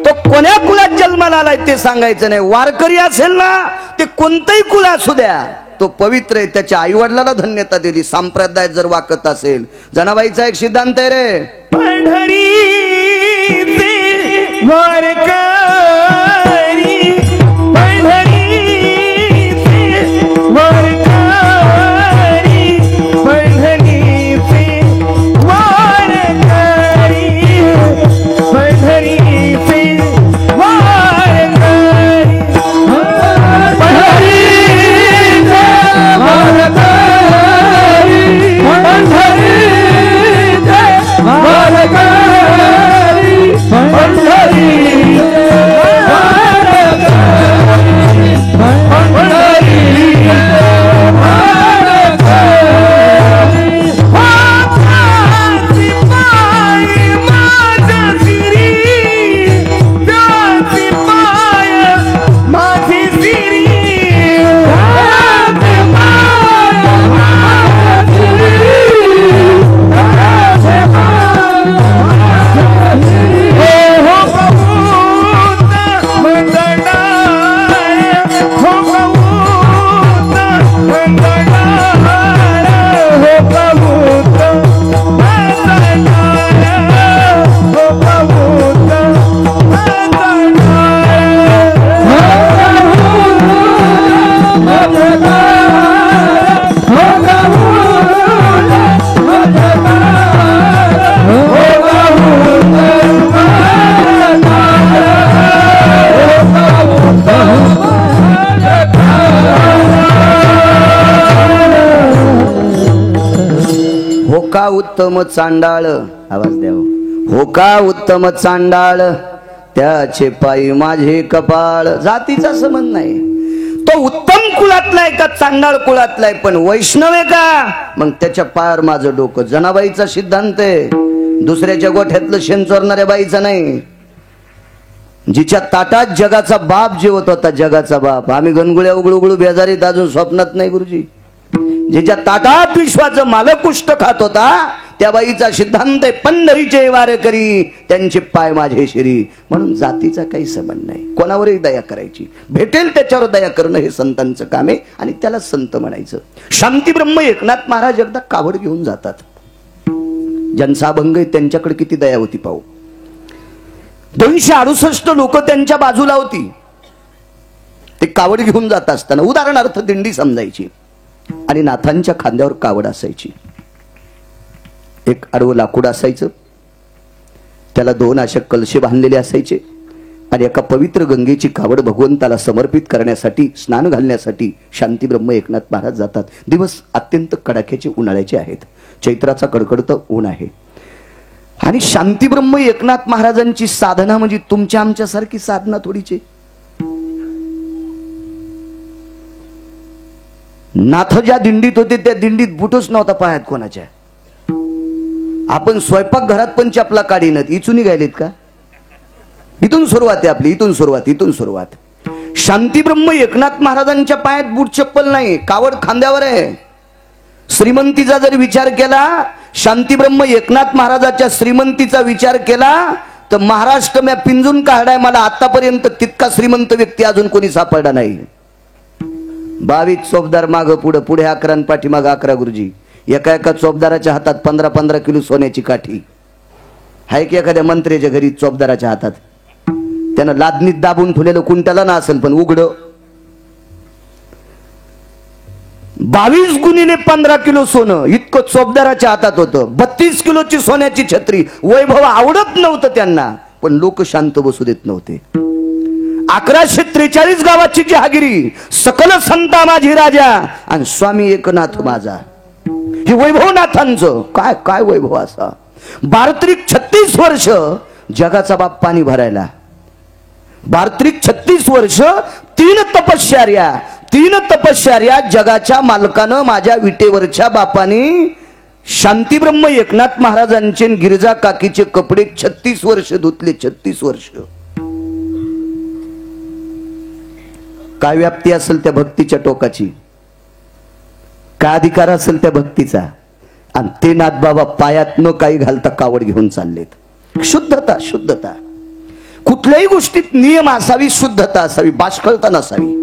तो कोण्या कुलात जन्माला आलाय ते सांगायचं नाही. वारकरी असेल ना, ते कोणतंही कुल असू द्या, तो पवित्र आहे. त्याच्या आई वडिलाला धन्यता दिली. संप्रदाय जर वाकत असेल, जनाबाईचा एक सिद्धांत आहे रे, पंढरी वारकरी, पंढरी वारकरी, पंढरी वारकरी, पंढरी होका उत्तम चांडाळ. आवाज द्या. होका उत्तम चांडाळ, त्याचे पायी माझे कपाळ. जातीचा संबंध नाही. तो उत्तम कुळातला आहे का चांडाळ कुळातला आहे, पण वैष्णव आहे का, मग त्याच्या पायावर माझं डोकं. जनाबाईचा सिद्धांत आहे, दुसऱ्याच्या गोठ्यातलं शेण चोरणाऱ्या बाईचा नाही. जिच्या ताटात जगाचा बाप जेवत होता, जगाचा बाप. आम्ही गणगुळ्या उघडू उघडू बेजारीत अजून स्वप्नात नाही गुरुजी. जिच्या ताटात विश्वाचं मालक कुष्ट खात होता, त्या बाईचा सिद्धांत आहे, पंढरीचे वार करी त्यांचे पाय माझे शिरी. म्हणून जातीचा काही संबंध नाही, कोणावरही दया करायची, भेटेल त्याच्यावर दया करणं हे संतांचं काम आहे, आणि त्याला संत म्हणायचं. शांती ब्रह्म एकनाथ महाराज एकदा कावड घेऊन जातात. ज्यांचा अभंग आहे त्यांच्याकडे किती दया होती पाहू. 268 लोक त्यांच्या बाजूला होती. ते कावड घेऊन जात असताना उदाहरणार्थ दिंडी समजायची, आणि नाथांच्या खांद्यावर कावड असायची. एक आडवं लाकूड असायचं, त्याला 2 अशा कलशे बांधलेले असायचे, आणि एका पवित्र गंगेची कावड भगवंताला समर्पित करण्यासाठी, स्नान घालण्यासाठी शांती ब्रह्म एकनाथ महाराज जातात. दिवस अत्यंत कडाक्याचे उन्हाळ्याचे आहेत, चैत्राचा कडकडतं ऊन आहे. आणि शांती ब्रह्म एकनाथ महाराजांची साधना म्हणजे तुमच्या आमच्यासारखी साधना थोडीची. नाथ ज्या दिंडीत होते त्या दिंडीत बुटच नव्हता पायात कोणाच्या. आपण स्वयंपाक घरात पण चपला काढीनत, इचून निघालेत का? इथून सुरुवात आहे आपली, इथून सुरुवात. शांती ब्रह्म एकनाथ महाराजांच्या पायात बूट चप्पल नाही, कावड खांद्यावर आहे. श्रीमंतीचा जर विचार केला, शांती ब्रह्म एकनाथ महाराजाच्या श्रीमंतीचा विचार केला, तर महाराष्ट्र मी पिंजून काढाय मला आतापर्यंत तितका श्रीमंत व्यक्ती अजून कोणी सापडला नाही. 22 चोपदार माग पुढे, पुढे 11 आणि पाठीमाग 11 गुरुजी. एका चोपदाराच्या हातात 15-15 किलो सोन्याची काठी आहे की एखाद्या मंत्र्याच्या घरी चोपदाराच्या हातात. त्यानं लादणीत दाबून ठेवलेलं कुंटाला ना असेल, पण उघड 22 गुणिले 15 किलो सोनं इतकं चोपदाराच्या हातात होतं. 32 किलोची सोन्याची छत्री. वैभव आवडत नव्हतं त्यांना, पण लोक शांत बसू देत नव्हते. 1143 गावाची जहागिरी, सकल संता माझी राजा, आणि स्वामी एकनाथ माझा. हे वैभवनाथांचं काय काय वैभव असा. 36 वर्ष जगाचा बाप पाणी भरायला. 36 वर्ष 3 तपश्चर्या जगाच्या मालकानं, माझ्या विटेवरच्या बापानी शांती ब्रह्म एकनाथ महाराजांचे गिरिजा काकीचे कपडे 36 वर्ष धुतले. 36 वर्ष. काय व्याप्ती असेल त्या भक्तीच्या टोकाची, काय अधिकार असेल त्या भक्तीचा. आणि ते नाथबाबा पायात न काही घालता कावड घेऊन चाललेत. शुद्धता. कुठल्याही गोष्टीत नियम असावी, शुद्धता असावी, बाष्कळता नसावी.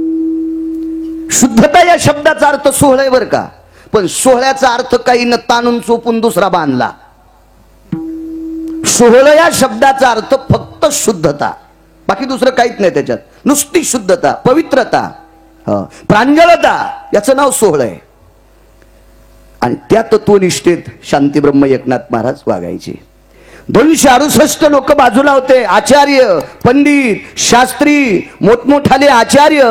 शुद्धता या शब्दाचा अर्थ सोहळा बर का, पण सोहळ्याचा अर्थ काही न ताणून चोपून दुसरा बांधला. सोहळा या शब्दाचा अर्थ फक्त शुद्धता, बाकी दुसरं काहीच नाही त्याच्यात. नुसती शुद्धता, पवित्रता, प्रांजळता, याचं नाव सोहळा आहे. आणि त्या तत्वनिष्ठेत शांती ब्रह्म एकनाथ महाराज वागायचे. 268 लोक बाजूला होते. आचार्य, पंडित, शास्त्री, मोठमोठाले आचार्य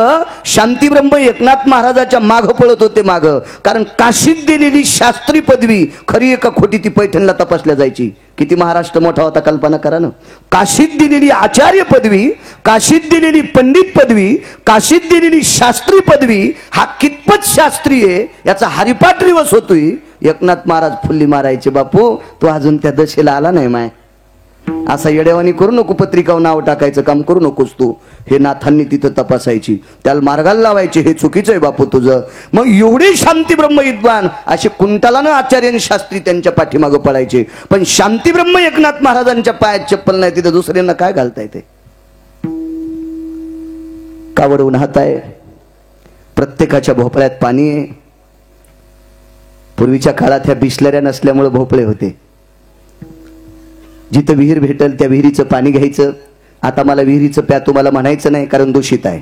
शांती ब्रह्म एकनाथ महाराजाच्या माग पळत होते. माग, कारण काशीत दिलेली शास्त्री पदवी खरी एका खोटी ती पैठणला तपासल्या जायची. किती महाराष्ट्र मोठा होता कल्पना करा ना. काशीत दिलेली आचार्य पदवी, काशीत दिलेली पंडित पदवी, काशीत दिलेली शास्त्री पदवी, हा कितपत शास्त्रीय याचा हरिपाठ दिवस होतोय. एकनाथ महाराज फुल्ली मारायचे, बापू तू अजून त्या दशेला आला नाही माय, असा येडेवानी करू नको, पत्रिकावर नाव टाकायचं काम करू नकोस तू. हे नाथांनी तिथं तपासायची, त्याला मार्गाला लावायचे, हे चुकीचं आहे बापू तुझं. मग एवढे शांती ब्रह्म विद्वान असे कुंटालानं आचार्य आणि शास्त्री त्यांच्या पाठीमागं पळायचे. पण शांती ब्रह्म एकनाथ महाराजांच्या पायात चप्पल नाही, तिथं दुसऱ्यांना काय घालता येते. कावड उन्हात आहे, प्रत्येकाच्या भोपळ्यात पाणी आहे. पूर्वीच्या काळात ह्या बिस्लऱ्या नसल्यामुळे भोपळे होते. जिथं विहीर भेटल त्या विहिरीचं पाणी घ्यायचं. आता मला विहिरीचं प्या तुम्हाला म्हणायचं नाही, कारण दूषित आहे.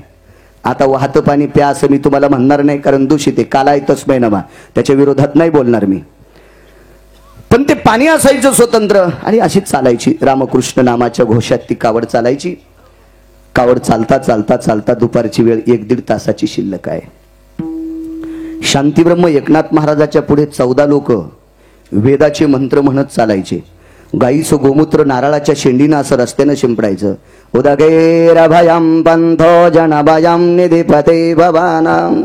आता वाहतं पाणी प्या असं मी तुम्हाला म्हणणार नाही, कारण दूषित आहे. काला आहे तस्मै नमः, त्याच्या विरोधात नाही बोलणार मी. पण ते पाणी असायचं स्वतंत्र, आणि अशीच चालायची. रामकृष्ण नामाच्या घोषात ती कावड चालायची. कावड चालता चालता चालता दुपारची वेळ 1-1.5 तासाची शिल्लक आहे. शांती ब्रह्म एकनाथ महाराजाच्या पुढे 14 लोक वेदाचे मंत्र म्हणत चालायचे. गाईचं गोमूत्र नारळाच्या शेंडीनं असं रस्त्यानं शिंपडायचं. उदगैरभयं पंथो जनभयं निधिपते भवानां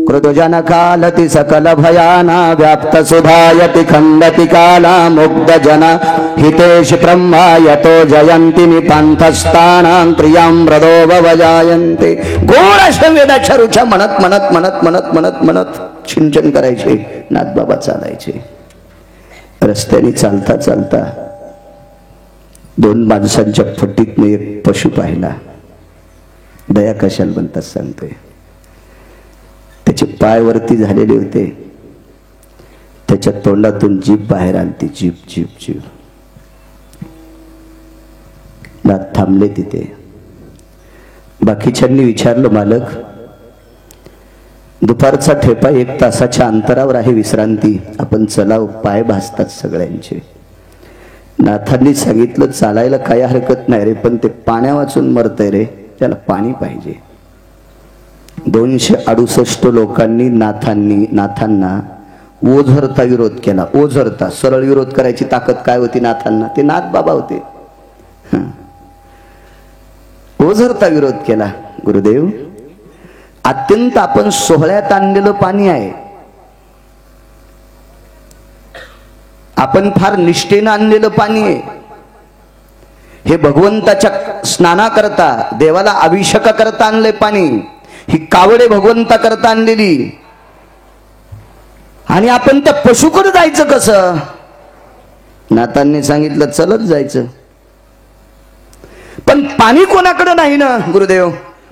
कृतजन कालति सकल भयाना व्याप्त सुधायति खंडति काला मुग्ध जन हितेश ब्रह्मायतो जयंती निपंथस्थानां प्रियां मृदो भवजायन्ते. गोड अशा वेदाच्या रुच्या म्हणत म्हणत म्हणत म्हणत म्हणत म्हणत सिंचन करायचे. नाथबाबा चालायचे. रस्त्याने चालता चालता दोन माणसांच्या फटीत मी एक पशु पाहिला. दया कशाला म्हणतात सांगतोय. त्याचे पाय वरती झालेले होते. त्याच्या तोंडातून जीभ बाहेर आलती. जीभ जीभ जीभ. नाथ थांबले तिथे. बाकीच्यांनी विचारलं, मालक दुपारचा ठेपा 1 तासाच्या अंतरावर आहे, विश्रांती, आपण चलाव, पाय भासतात सगळ्यांचे. नाथांनी सांगितलं, चालायला काय हरकत नाही रे, पण ते पाण्या वाचून मरतय रे, त्याला पाणी पाहिजे. 268 लोकांनी नाथांना ओझरता विरोध केला. ओझरता, सरळ विरोध करायची ताकद काय होती नाथांना? ते नाथ बाबा होते. ओझरता विरोध केला. गुरुदेव, अत्यंत आपण सोहळ्यात आणलेलं पाणी आहे, आपण फार निष्ठेनं आणलेलं पाणी आहे. हे भगवंताच्या स्नानाकरता, देवाला अभिषेक करता आणले पाणी. ही कावडे भगवंता करता आणलेली, आणि आपण त्या पशुकडे जायचं कसं? नाथांनी सांगितलं, चलत जायचं. पण पाणी कोणाकडे नाही ना गुरुदेव,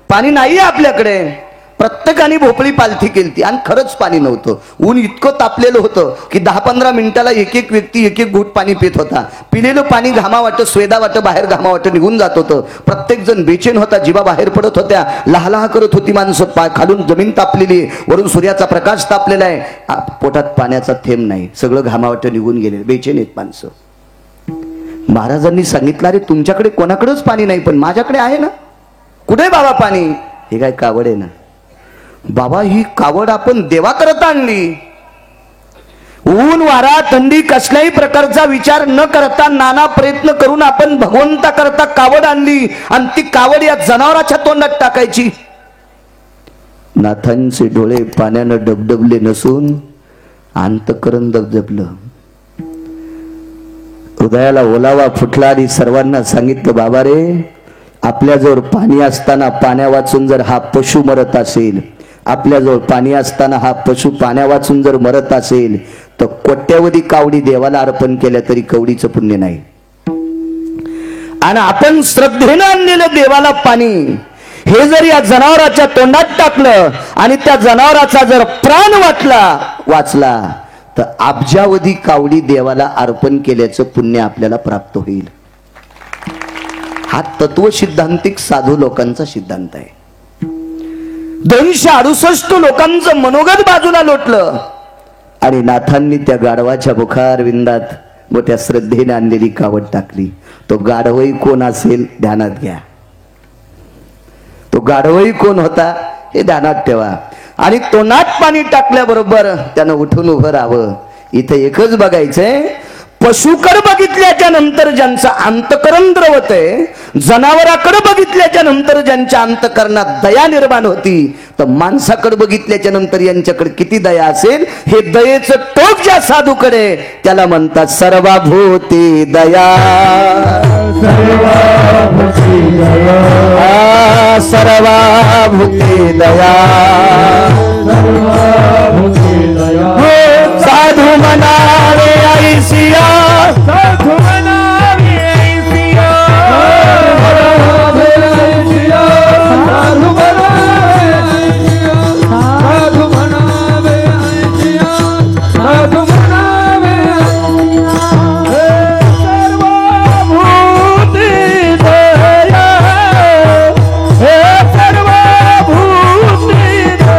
पाणी नाही आपल्याकडे. प्रत्येकाने भोपळी पालथी केली आणि खरंच पाणी नव्हतं. ऊन इतकं तापलेलं होतं की 10-15 मिनिटाला एक एक व्यक्ती एक एक घूट पाणी पित होता. पिलेलं पाणी घामा वाटत, स्वेदा वाटत, बाहेर घामा वाटत निघून जात होतं. प्रत्येक जण बेचैन होता, जीवा बाहेर पडत होत्या, लहालहा करत होती माणसं. खालून जमीन तापलेली, वरून सूर्याचा प्रकाश तापलेला आहे, पोटात पाण्याचा थेंब नाही, सगळं घामा वाटत निघून गेले, बेचैन आहेत माणसं. महाराजांनी सांगितलं, अरे तुमच्याकडे कोणाकडेच पाणी नाही, पण माझ्याकडे आहे ना. कुठे बाबा पाणी? हे काय कावड आहे ना बाबा. ही कावड आपण देवा करत आणली. ऊन वारा थंडी कसल्याही प्रकारचा विचार न करता, नाना प्रयत्न करून आपण भगवंता करता कावड आणली, आणि ती कावड या जनावराच्या तोंडात टाकायची. नाथांचे डोळे पाण्यानं डबडबले नसून अंतःकरण दबदबलं. हृदयाला ओलावा फुटला आणि सर्वांना सांगितलं, बाबा रे, आपल्याजवळ पाणी असताना पाण्या वाचून जर हा पशु मरत असेल, आपल्याजवळ पाणी असताना हा पशु पाण्या वाचून जर मरत असेल, तर कोट्यावधी कावडी देवाला अर्पण केल्या तरी कवडीचं पुण्य नाही. आणि आपण श्रद्धेनं आणलेलं देवाला पाणी हे जर या जनावराच्या तोंडात टाकलं आणि त्या जनावराचा जर प्राण वाचला तर अब्जावधी कावडी देवाला अर्पण केल्याचं पुण्य आपल्याला प्राप्त होईल. हा तत्व सिद्धांतिक साधू लोकांचा सिद्धांत आहे. 268 लोकांचं मनोगत बाजूला लोटलं आणि नाथांनी त्या गाढवाच्या मुखारविंदात मोठ्या श्रद्धेने आणलेली कावड टाकली. तो गाढवही कोण असेल ध्यानात घ्या. तो गाढवही कोण होता हे ध्यानात ठेवा. आणि तोंडात पाणी टाकल्याबरोबर त्यानं उठून उभं राहावं. इथे एकच बघायचंय, पशुकडे बघितल्याच्या नंतर ज्यांचं अंतकरण द्रवतय, जनावराकडे बघितल्याच्या नंतर ज्यांच्या अंतकरणात दया निर्माण होती, तर माणसाकडे बघितल्याच्या नंतर यांच्याकडे किती दया असेल. हे दयेचं टोक ज्या साधूकडे, त्याला म्हणतात सर्वभूती दया. सर्वभूती दया. साधू म्हणावे ऐसिया, साधू म्हणावे ऐसिया, साधू म्हणावे ऐसिया, साधू म्हणावे ऐसिया, साधू म्हणावे ऐसिया. सर्वभूती दया, हे सर्वभूती दया.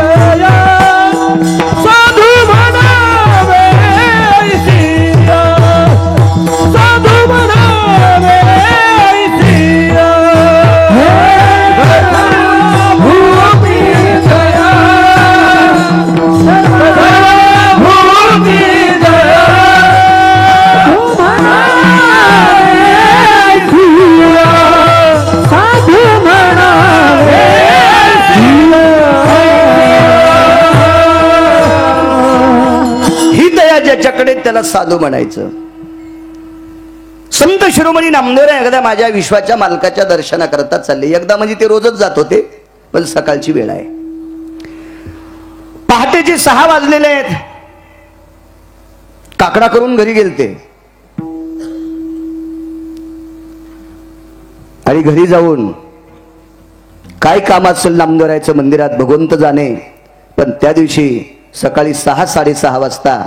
आहे ज्याच्याकडे त्याला साधू म्हणायचं. संत शिरोमणी नामदेवराय एकदा माझ्या विश्वाच्या मालकाच्या दर्शनाकरता चालले. एकदा म्हणजे ते रोजच जात होते, पण सकाळची वेळ आहे. पहाटेचे 6 वाजलेले आहेत. काकडा करून घरी गेलते आणि घरी जाऊन काय काम असेल नामदेवरायचं मंदिरात भगवंत जाणे. पण त्या दिवशी सकाळी 6-6:30 वाजता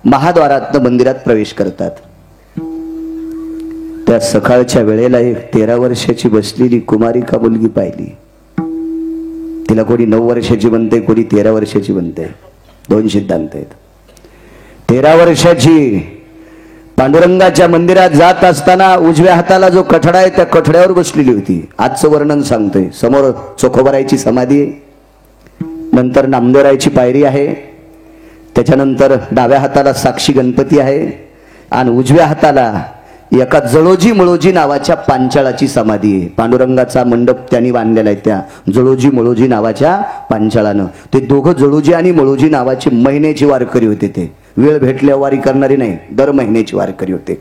महाद्वारातनं मंदिरात प्रवेश करतात. त्या सकाळच्या वेळेला एक 13 वर्षाची बसलेली कुमारिका मुलगी पाहिली. तिला कोणी 9 वर्षाची म्हणते, कोणी 13 वर्षाची म्हणते. 2 सिद्धांत आहेत. 13 वर्षाची पांडुरंगाच्या मंदिरात जात असताना उजव्या हाताला जो कठडा आहे त्या कठड्यावर बसलेली होती. आजचं वर्णन सांगतोय. समोर चोखोबारायची समाधी आहे, नंतर नामदेवरायची पायरी आहे, त्याच्यानंतर डाव्या हाताला साक्षी गणपती आहे आणि उजव्या हाताला एका जळोजी मळोजी नावाच्या पांचाळाची समाधी आहे. पांडुरंगाचा मंडप त्यांनी बांधलेला आहे त्या जळोजी मळोजी नावाच्या पांचाळानं. ते दोघं जळोजी आणि मळोजी नावाचे महिन्याची वारकरी होते. ते वेळ भेटल्या वारी करणारी नाही, दर महिन्याची वारकरी होते.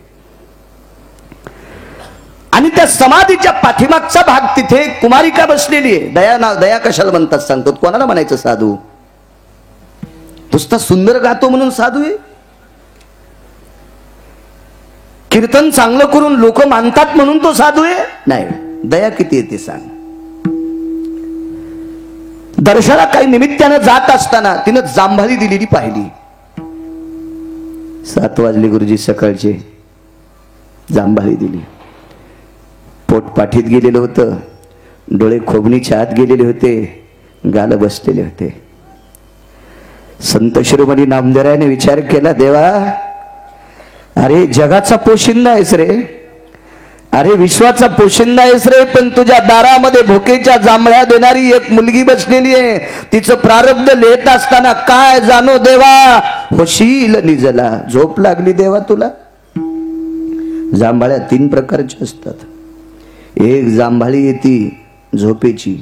आणि त्या समाधीच्या पाठीमागचा भाग तिथे कुमारिका बसलेली आहे. दया कशाला म्हणतात सांगतो. कोणाला म्हणायचं साधू? नुसता सुंदर गातो म्हणून साधू आहे? कीर्तन चांगलं करून लोक मानतात म्हणून तो साधू आहे? नाही. दया किती येते सांग. दर्शना काही निमित्तानं जात असताना तिनं जांभळी दिलेली पाहिली. 7 वाजले गुरुजी सकाळचे. जांभळी दिली. पोट पाठीत गेलेलं होतं, डोळे खोबणीच्या आत गेलेले होते, गाल बसलेले होते. संत शिरोमणी नामदेवरायाने विचार केला, देवा अरे जगाचा पोशिंदा आहेस रे, अरे विश्वाचा पोशिंदा आहेस रे, पण तुझ्या दारामध्ये भुकेच्या जांभळ्या देणारी एक मुलगी बसलेली आहे. तिचं प्रारब्ध लिहित असताना काय जाणो देवा, होशील निजला. झोप लागली देवा तुला? जांभळ्या 3 प्रकारच्या असतात. एक जांभळी येती झोपेची,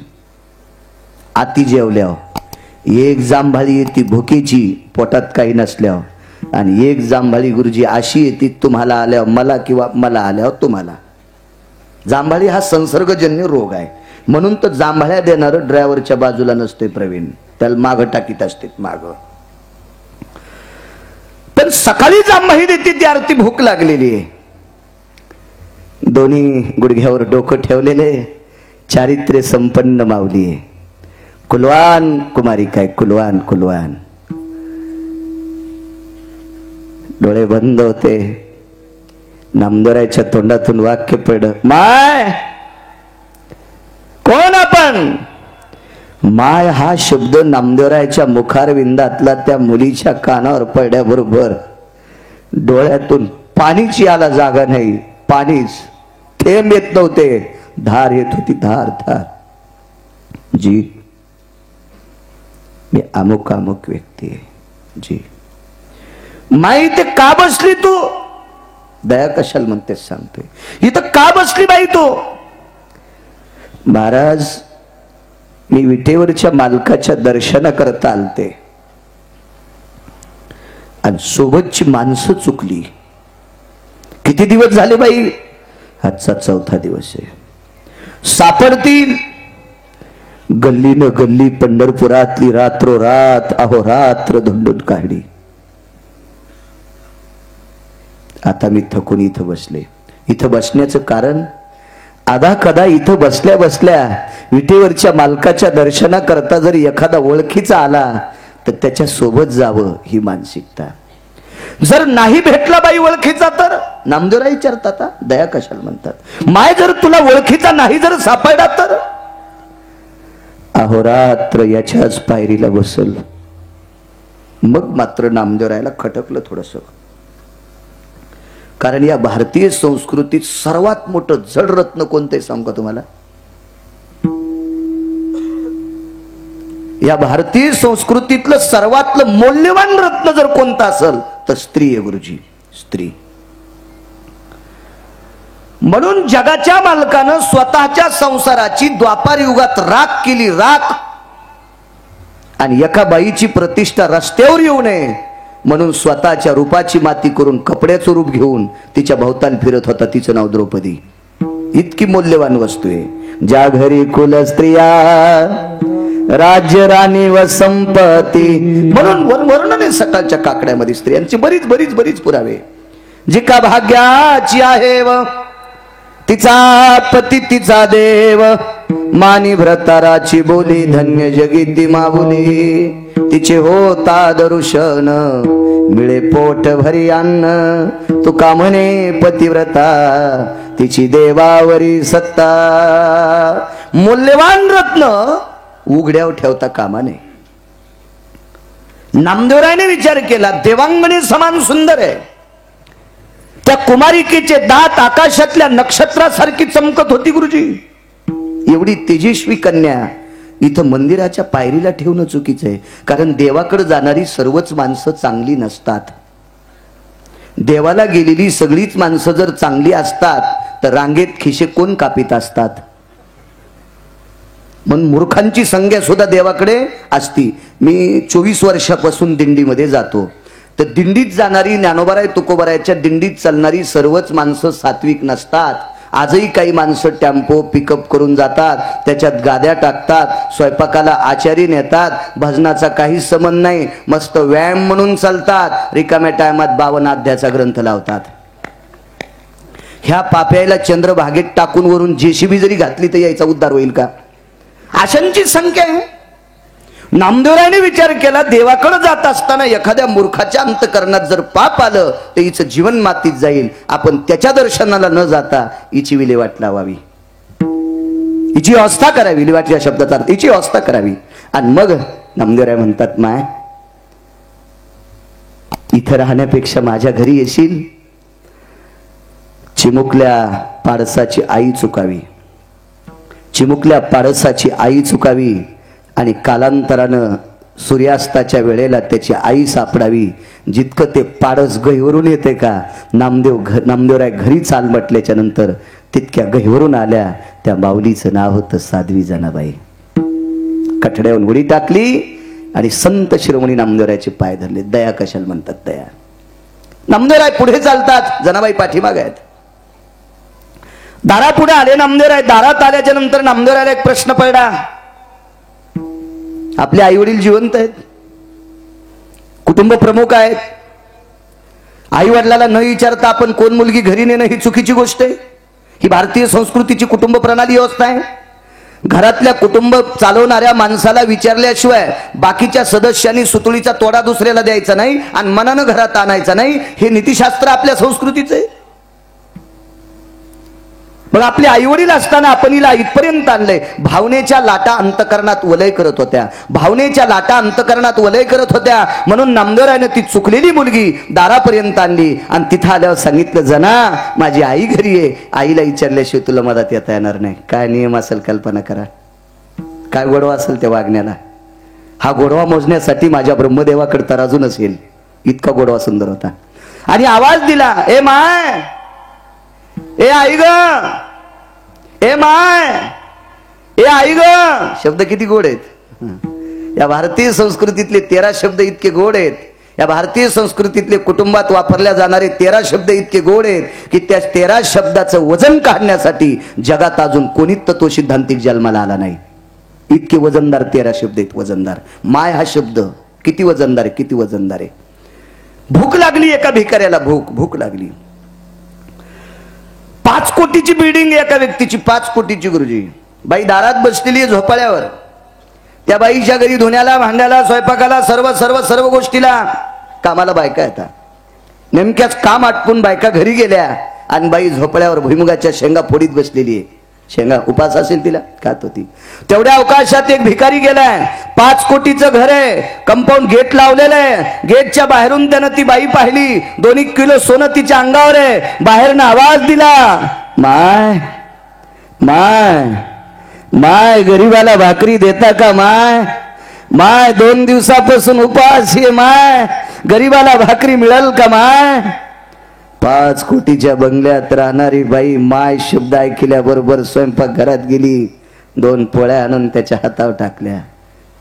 आती जेवल्यावर. एक जांभळी येती भुकेची, पोटात काही नसल्यावर. आणि एक जांभळी गुरुजी अशी येते तुम्हाला आल्यावर मला, किंवा मला आल्यावर तुम्हाला. जांभळी हा संसर्गजन्य रोग आहे, म्हणून तर जांभळ्या देणार ड्रायव्हरच्या बाजूला नसते प्रवीण, त्याला माग टाकीत असते माग. पण सकाळी जांभळी देते ती आरती भूक लागलेली आहे. दोन्ही गुडघ्यावर डोकं ठेवलेले, चारित्र्य संपन्न माऊली आहे. कुलवान कुमारिका आहे, कुलवान कुलवान. डोळे बंद होते. नामदेवरायच्या तोंडातून वाक्य पडलं, माय कोण आपण? माय हा शब्द नामदेवरायच्या मुखारविंदातला त्या मुलीच्या कानावर पडल्याबरोबर डोळ्यातून पाणीची याला जागा नाही. पाणीच थेंब येत नव्हते, धार येत होती, धार धार. जी मी अमुक अमुक व्यक्ती आहे जी. माई ते का बसली तू? दया कशाला म्हणते सांगतोय. इथं का बसली बाई तू? महाराज मी विटेवरच्या मालकाच्या दर्शनाकरता आलते आणि सोबतची माणसं चुकली. किती दिवस झाले बाई? आजचा 4था दिवस आहे. सापडतील गल्लीनं गल्ली पंढरपुरातली रात्रोरात अहोरात्र धुंडून काढली. आता मी थकून इथं बसले. इथं बसण्याचं कारण, आधा कदा इथं बसल्या बसल्या विटेवरच्या मालकाच्या दर्शनाकरता जर एखादा ओळखीचा आला तर त्याच्या सोबत जावं ही मानसिकता. जर नाही भेटला बाई ओळखीचा तर नामदेवराय विचारतात, दया कशाला म्हणतात. माय जर तुला ओळखीचा नाही जर सापडला तर अहोरात्र याच्याच पायरीला बसल. मग मात्र नामदेवरायला खटकलं थोडस. कारण या भारतीय संस्कृतीत सर्वात मोठं जड रत्न कोणते सांगू का तुम्हाला? या भारतीय संस्कृतीतलं सर्वातलं मौल्यवान रत्न जर कोणतं असेल तर स्त्री आहे गुरुजी, स्त्री. म्हणून जगाच्या मालकानं स्वतःच्या संसाराची द्वापार युगात राख केली, राख. आणि एका बाईची प्रतिष्ठा रस्त्यावर येऊ नये म्हणून स्वतःच्या रूपाची माती करून कपड्याचं रूप घेऊन तिच्या भोवताल फिरत होता. तिचं नाव द्रौपदी. इतकी मौल्यवान वस्तू आहे. ज्या घरी कुल स्त्रिया राज्य राणी व संपत्ती, म्हणून वर्णन आहे सकाळच्या काकड्यामध्ये स्त्रियांची बरीच बरीच बरीच पुरावे. जिका भाग्याची आहे व तिचा पती तिचा देव, मानी भ्रताराची बोली धन्य जगी माऊली. तिचे होता दर्शन मिळे पोट भरी अन्न, तुका म्हणे पतिव्रता तिची देवावरी सत्ता. मूल्यवान रत्न उघड्यावर ठेवता कामा नये. नामदेवरायने विचार केला, देवांगणी समान सुंदर आहे. त्या कुमारिकेचे दात आकाशातल्या नक्षत्रासारखी चमकत होती. गुरुजी, एवढी तेजस्वी कन्या इथं मंदिराच्या पायरीला ठेवणं चुकीचं आहे. कारण देवाकडे जाणारी सर्वच माणसं चांगली नसतात. देवाला गेलेली सगळीच माणसं जर चांगली असतात तर रांगेत खिशे कोण कापीत असतात. म्हणून मूर्खांची संख्या सुद्धा देवाकडे असती. मी 24 वर्षापासून दिंडीमध्ये जातो, तर दिंडीत जाणारी ज्ञानोबाराय तुकोबारायच्या दिंडीत चालणारी सर्वच माणसं सात्विक नसतात. आजही काही माणसं टेम्पो पिकअप करून जातात, त्याच्यात गाद्या टाकतात, स्वयंपाकाला आचारी नेतात, भजनाचा काही संबंध नाही, मस्त व्यायाम म्हणून चालतात, रिकाम्या टायमात 52 अध्यायाचा ग्रंथ लावतात. ह्या पाप्याला चंद्रभागेत टाकून वरून जेसीबी जरी घातली तर यायचा उद्धार होईल का? अशांची संख्या आहे. नामदेवरायने विचार केला, देवाकडे जात असताना एखाद्या मूर्खाच्या अंतकरणात जर पाप आलं तर हिचं जीवन मातीत जाईल. आपण त्याच्या दर्शनाला न जाता हिची विल्हेवाट लावावी, हिची अवस्था करावी. विल्हेवाट या शब्दाचा अर्थ हिची अवस्था करावी. आणि मग नामदेवराय म्हणतात, माय इथं राहण्यापेक्षा माझ्या घरी येशील. चिमुकल्या पारसाची आई चुकावी, चिमुकल्या पारसाची आई चुकावी आणि कालांतरानं सूर्यास्ताच्या वेळेला त्याची आई सापडावी. जितकं ते पारस गहीवरून येते का, नामदेवराय घरी चाल म्हटल्याच्या नंतर तितक्या गहीवरून आल्या. त्या माऊलीचं नाव होतं साध्वी जनाबाई. कठड्यावर उडी टाकली आणि संत शिरोमणी नामदेवरायचे पाय धरले. दया कशाला म्हणतात? दया. नामदेवराय पुढे चालतात, जनाबाई पाठीमागे आहेत. दारापुढे आले नामदेवराय. दारात आल्याच्या नंतर नामदेवरायला एक प्रश्न पडला, आपले आई वडील जिवंत आहेत, कुटुंब प्रमुख आहेत, आई वडिलाला न विचारता आपण कोण मुलगी घरी नेणं ही चुकीची गोष्ट आहे. ही भारतीय संस्कृतीची कुटुंब प्रणाली व्यवस्था आहे. घरातल्या कुटुंब चालवणाऱ्या माणसाला विचारल्याशिवाय बाकीच्या सदस्यांनी सुतुळीचा तोडा दुसऱ्याला द्यायचा नाही आणि मनानं घरात आणायचा नाही. हे नीतिशास्त्र आपल्या संस्कृतीचं आहे. मग आपले आई वडील असताना आपण हिला इथपर्यंत आणलंय. भावनेच्या लाटा अंतकरणात वलय करत होत्या, भावनेच्या लाटा अंतकरणात वलय करत होत्या. म्हणून नामदेवरायने ती चुकलेली मुलगी दारापर्यंत आणली आणि तिथं आल्यावर सांगितलं, जना माझी आई घरी आहे, आईला विचारल्याशिवाय तुला मदत येता येणार नाही. काय नियम असेल कल्पना करा, काय गोडवा असेल त्या वागण्याला. हा गोडवा मोजण्यासाठी माझ्या ब्रह्मदेवाकडे तराजू नसेल, इतका गोडवा सुंदर होता. आणि आवाज दिला, ए माय, ए आई ग, ए माय, ए आई ग. शब्द किती गोड आहेत. या भारतीय संस्कृतीतले 13 शब्द इतके गोड आहेत. या भारतीय संस्कृतीतले कुटुंबात वापरल्या जाणारे 13 शब्द इतके गोड आहेत की त्या 13 शब्दाचं वजन काढण्यासाठी जगात अजून कोणीच तत्व सिद्धांतिक जन्माला आला नाही. इतके वजनदार 13 शब्द आहेत. वजनदार. माय हा शब्द किती वजनदार आहे, किती वजनदार आहे. भूक लागली एका भिकाऱ्याला, भूक लागली. 5 कोटीची बिल्डिंग एका व्यक्तीची, 5 कोटीची. गुरुजी, बाई दारात बसलेली आहे झोपाळ्यावर. त्या बाईच्या घरी धुण्याला, भांड्याला, स्वयंपाकाला, सर्व सर्व सर्व गोष्टीला कामाला बायका येतात. नेमक्याच काम आटपून बायका घरी गेल्या आणि बाई झोपाळ्यावर भुईमुगाच्या शेंगा फोडीत बसलेली आहे. शेंगा उपास असेल तिला, खात होती. तेवढ्या अवकाशात एक भिकारी गेलाय. 5 कोटीचं घर आहे, कंपाऊंड गेट लावलेलं आहे. गेटच्या बाहेरून त्यानं ती बाई पाहिली. 2 किलो सोनं तिच्या अंगावर आहे. बाहेरनं आवाज दिला, माय माय माय, गरीबाला भाकरी देता का माय? माय 2 दिवसापासून उपास आहे माय, गरीबाला भाकरी मिळेल का माय? 5 कोटीच्या बंगल्यात राहणारी बाई माय शब्द ऐकल्याबरोबर स्वयंपाक घरात गेली. 2 पोळ्या आणून त्याच्या हातावर टाकल्या.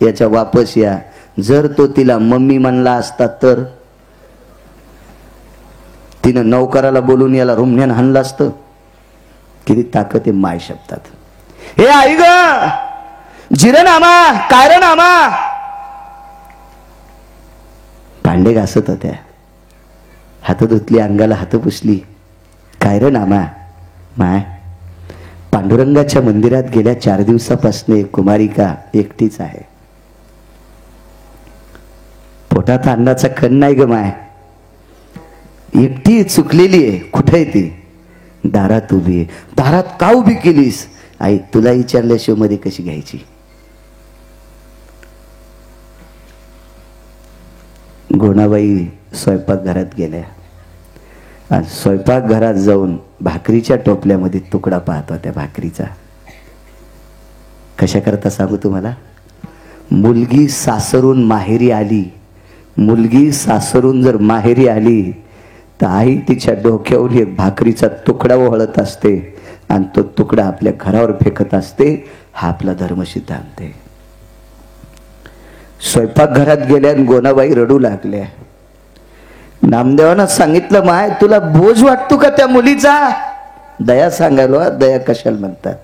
याच्या वापस या. जर तो तिला मम्मी म्हणला असता तर तिनं नौकराला बोलून याला रुमण्यान हाणलं असतं. किती ताकद आहे माय शब्दात. हे आई ग, जिरनामा कायरनामा. भांडे घासत होत्या, हात धुतली, अंगाला हात पुसली. कायरनामा माय. पांडुरंगाच्या मंदिरात गेल्या 4 दिवसापासून एक कुमारिका एकटीच आहे. पोटात अन्नाचा कण नाही ग माय. एकटी चुकलेली आहे. कुठे आहे ती? दारात उभी आहे. दारात का उभी केलीस? आई तुला विचारल्याशिवाय मध्ये कशी घ्यायची? गोणाबाई स्वयंपाकघरात गेल्या आणि स्वयंपाकघरात जाऊन भाकरीच्या टोपल्यामध्ये तुकडा पाहत होत्या भाकरीचा. कशा करता सांगू तुम्हाला? मुलगी सासरून माहेरी आली, मुलगी सासरून जर माहेरी आली तर आई तिच्या डोक्यावर एक भाकरीचा तुकडा वळत असते आणि तो तुकडा आपल्या घरावर फेकत असते. हा आपला धर्म सिद्धांत आहे. स्वयंपाकघरात गेल्या आणि गोणाबाई रडू लागल्या. नामदेवानं सांगितलं, माय तुला बोज वाटतो का त्या मुलीचा? दया सांगायला, दया कशाला म्हणतात?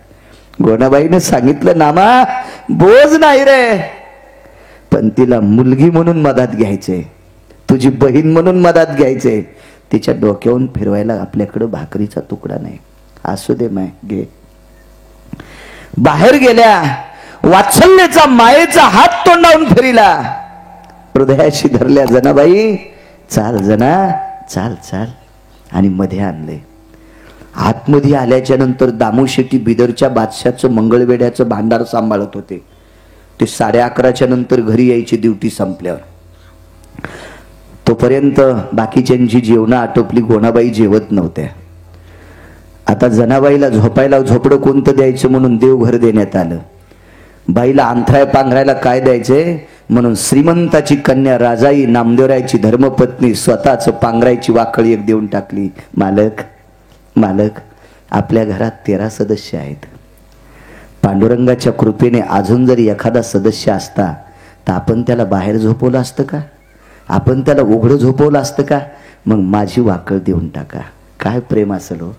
गोणाबाईने सांगितलं, नामा बोज नाही रे, पण तिला मुलगी म्हणून मदत घ्यायचे, तुझी बहीण म्हणून मदत घ्यायचे. तिच्या डोक्यावरून फिरवायला आपल्याकडे भाकरीचा तुकडा नाही. असू दे माय, घे. बाहेर गेल्या, वात्सल्याचा मायेचा हात तोंडावून फिरिला, हृदयाशी धरल्या. जनाबाई चाल जना, चाल चाल. आणि मध्ये आणले. आतमध्ये आल्याच्या नंतर दामू शेट्टी बिदरच्या बादशाचं मंगळवेड्याचं भांडार सांभाळत होते. ते 11:30च्या नंतर घरी यायची ड्युटी संपल्यावर. तोपर्यंत बाकीच्यांची जेवणं आटोपली. गोणाबाई जेवत नव्हत्या. आता जनाबाईला झोपायला झोपडं कोणतं द्यायचं म्हणून देवघर देण्यात आलं. बाईला अंथराय पांघरायला काय द्यायचे म्हणून श्रीमंताची कन्या राजाई नामदेवरायची धर्मपत्नी स्वतःच पांघरायची वाकळी एक देऊन टाकली. मालक मालक, आपल्या घरात 13 सदस्य आहेत. पांडुरंगाच्या कृपेने अजून जरी एखादा सदस्य असता तर आपण त्याला बाहेर झोपवलं असतं का? आपण त्याला उघडं झोपवलं असतं का? मग माझी वाकळ देऊन टाका. काय प्रेम असेल हो,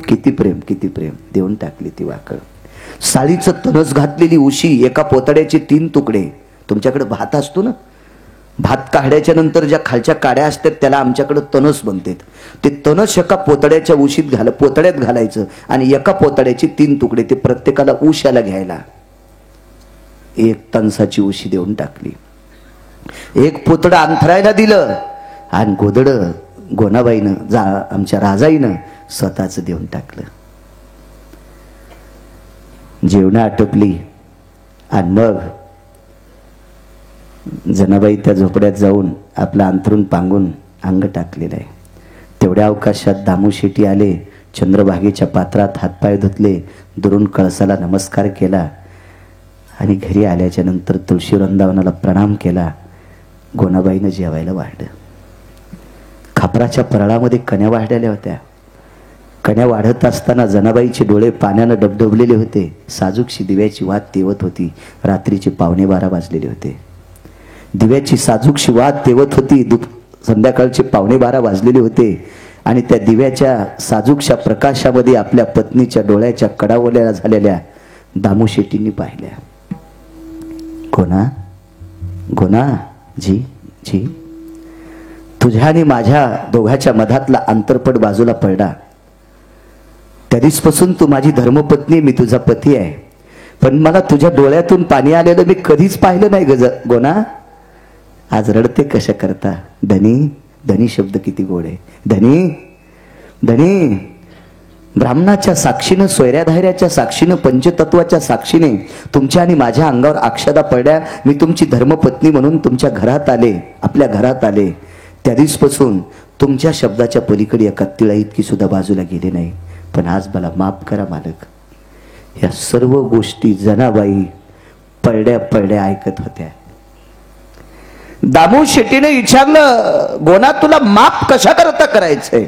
किती प्रेम, किती प्रेम. देऊन टाकली ती वाकळ. साळीचं तणस घातलेली उशी, एका पोतड्याचे 3 तुकडे. तुमच्याकडे भात असतो ना, भात काढ्याच्या नंतर ज्या खालच्या काड्या असतात त्याला आमच्याकडे तणस बनतात. ते तणस एका पोतड्याच्या उशीत पोतड्यात घालायचं आणि एका पोतड्याचे 3 तुकडे. ते प्रत्येकाला उशाला घ्यायला. 1 तणसाची उशी देऊन टाकली. 1 पोतडं अंथरायला दिलं आणि गोदड गोणाबाईनं आमच्या राजाईनं स्वतःच देऊन टाकलं. जेवण आटोपली आणि मग जनाबाई त्या झोपड्यात जाऊन आपलं अंथरून पांगून अंग टाकलेलं आहे. तेवढ्या अवकाशात दामू शेट्टी आले. चंद्रभागेच्या पात्रात हातपाय धुतले, दुरून कळसाला नमस्कार केला आणि घरी आल्याच्या नंतर तुळशी वृंदावनाला प्रणाम केला. गोणाबाईनं जेवायला वाढलं. खापराच्या परळामध्ये कण्या वाढलेल्या होत्या. कण्या वाढत असताना जनाबाईचे डोळे पाण्यानं डबडबलेले होते. साजूकशी दिव्याची वात तेवत होती. रात्रीचे 11:15 वाजलेले होते. दिव्याची साजूकशी वात तेवत होती. संध्याकाळचे 11:15 वाजलेले होते आणि त्या दिव्याच्या साजूकशा प्रकाशामध्ये आपल्या पत्नीच्या डोळ्याच्या कडावल्या झालेल्या दामू शेट्टींनी पाहिल्या. गोना गोना, जी जी, तुझ्या आणि माझ्या दोघाच्या मधातला अंतरपट बाजूला पडला. त्या दिवसपासून तू माझी धर्मपत्नी, मी तुझा पती आहे. पण मला तुझ्या डोळ्यातून पाणी आलेलं मी कधीच पाहिलं नाही गोना. आज रडते कशा करता? धनी, धनी शब्द किती गोड आहे. धनी धनी, ब्राह्मणाच्या साक्षीनं, सोयऱ्याधायऱ्याच्या साक्षीनं, पंचतत्वाच्या साक्षीने तुमच्या आणि माझ्या अंगावर अक्षदा पडल्या. मी तुमची धर्मपत्नी म्हणून तुमच्या घरात आले, आपल्या घरात आले. त्या दिवसपासून तुमच्या शब्दाच्या पलीकडे एका तिळा इतकी सुद्धा बाजूला गेली नाही. पण आज मला माफ करा मालक. या सर्व गोष्टी जनाबाई पडड्या पडड्या ऐकत होत्या. दामू शेट्टीने विचारलं, गोना तुला माफ कशा करता करायचंय?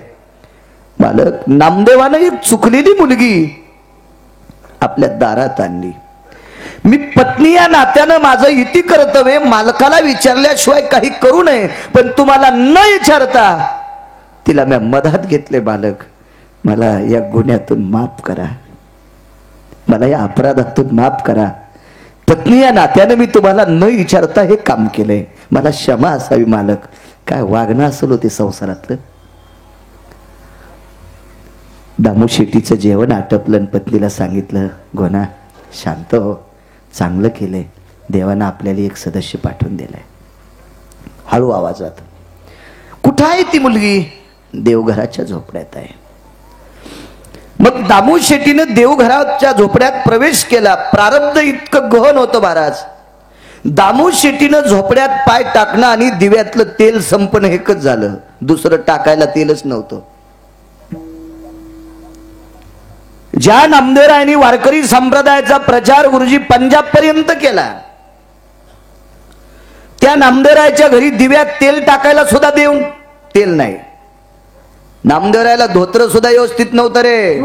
मालक, नामदेवानं एक चुकलेली मुलगी आपल्या दारात आणली. मी पत्नी या नात्यानं माझं इति कर्तव्य मालकाला विचारल्याशिवाय काही करू नये, पण तुम्हाला न विचारता तिला मी मधात घेतले, मालक मला या गुन्ह्यातून माफ करा, मला या अपराधातून माफ करा, पत्नी या नात्याने मी तुम्हाला न विचारता हे काम केलंय, मला क्षमा असावी मालक. काय वागणं असेल होते संसारातलं. दामू शेट्टीचं जेवण आटपलं, पत्नीला सांगितलं, गोना शांत हो, चांगलं केलंय, देवानं आपल्याला एक सदस्य पाठवून दिलाय. हळू आवाजात, कुठं आहे ती मुलगी? देवघराच्या झोपड्यात आहे. मग दामू शेट्टीनं देवघराच्या झोपड्यात प्रवेश केला. प्रारब्ध इतकं गहन होतं महाराज. दामू शेट्टीनं झोपड्यात पाय टाकणं आणि दिव्यातलं तेल संपणं एकच झालं, दुसरं टाकायला तेलच नव्हतं. ज्या नामदेवरायांनी वारकरी संप्रदायाचा प्रचार गुरुजी पंजाब पर्यंत केला, त्या नामदेवरायाच्या घरी दिव्यात तेल टाकायला सुद्धा देऊन तेल नाही. नामदेवरायाला धोत्र सुद्धा व्यवस्थित नव्हतं रे.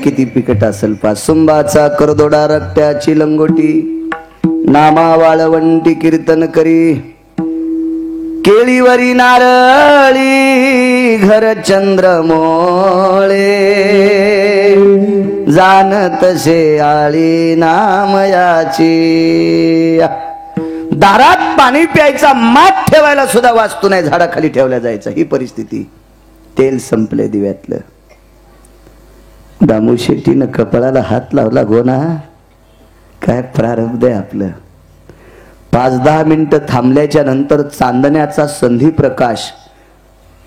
किती पिकट असेल. पासुंबाचा करदोडा रक्त्याची लंगोटी, नामा वाळवंटी कीर्तन करी, केळीवरी नारळी घर चंद्रमोळे, जाणतसे आळी नामयाची. दारात पाणी प्यायचा, माठ ठेवायला सुद्धा वास्तू नाही, झाडाखाली ठेवल्या जायचा, ही परिस्थिती. तेल संपले दिव्यातलं. दामू शेट्टीनं कपाळाला हात लावला. गोना काय प्रारब्ध आहे आपलं. 5-10 मिनिटं थांबल्याच्या नंतर चांदण्याचा संधी प्रकाश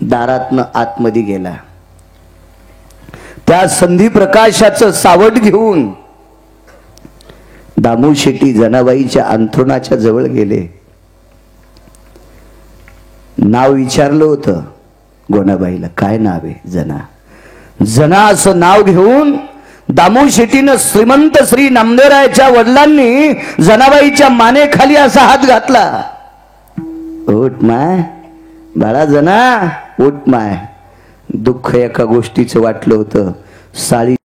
दारातनं आतमध्ये गेला. त्या संधी प्रकाशाचं सावट घेऊन दामू शेट्टी जनाबाईच्या अंथरुणाच्या जवळ गेले. नाव विचारलं होतं गोनाबाईला, काय नाव आहे? जना. जना असं नाव घेऊन दामू शेट्टीनं श्रीमंत श्री नामदेवरायाच्या वडिलांनी जनाबाईच्या मानेखाली असा हात घातला. उठ माय बाळा जना, उठ माय. दुःख एका गोष्टीचं वाटलं होतं, साळी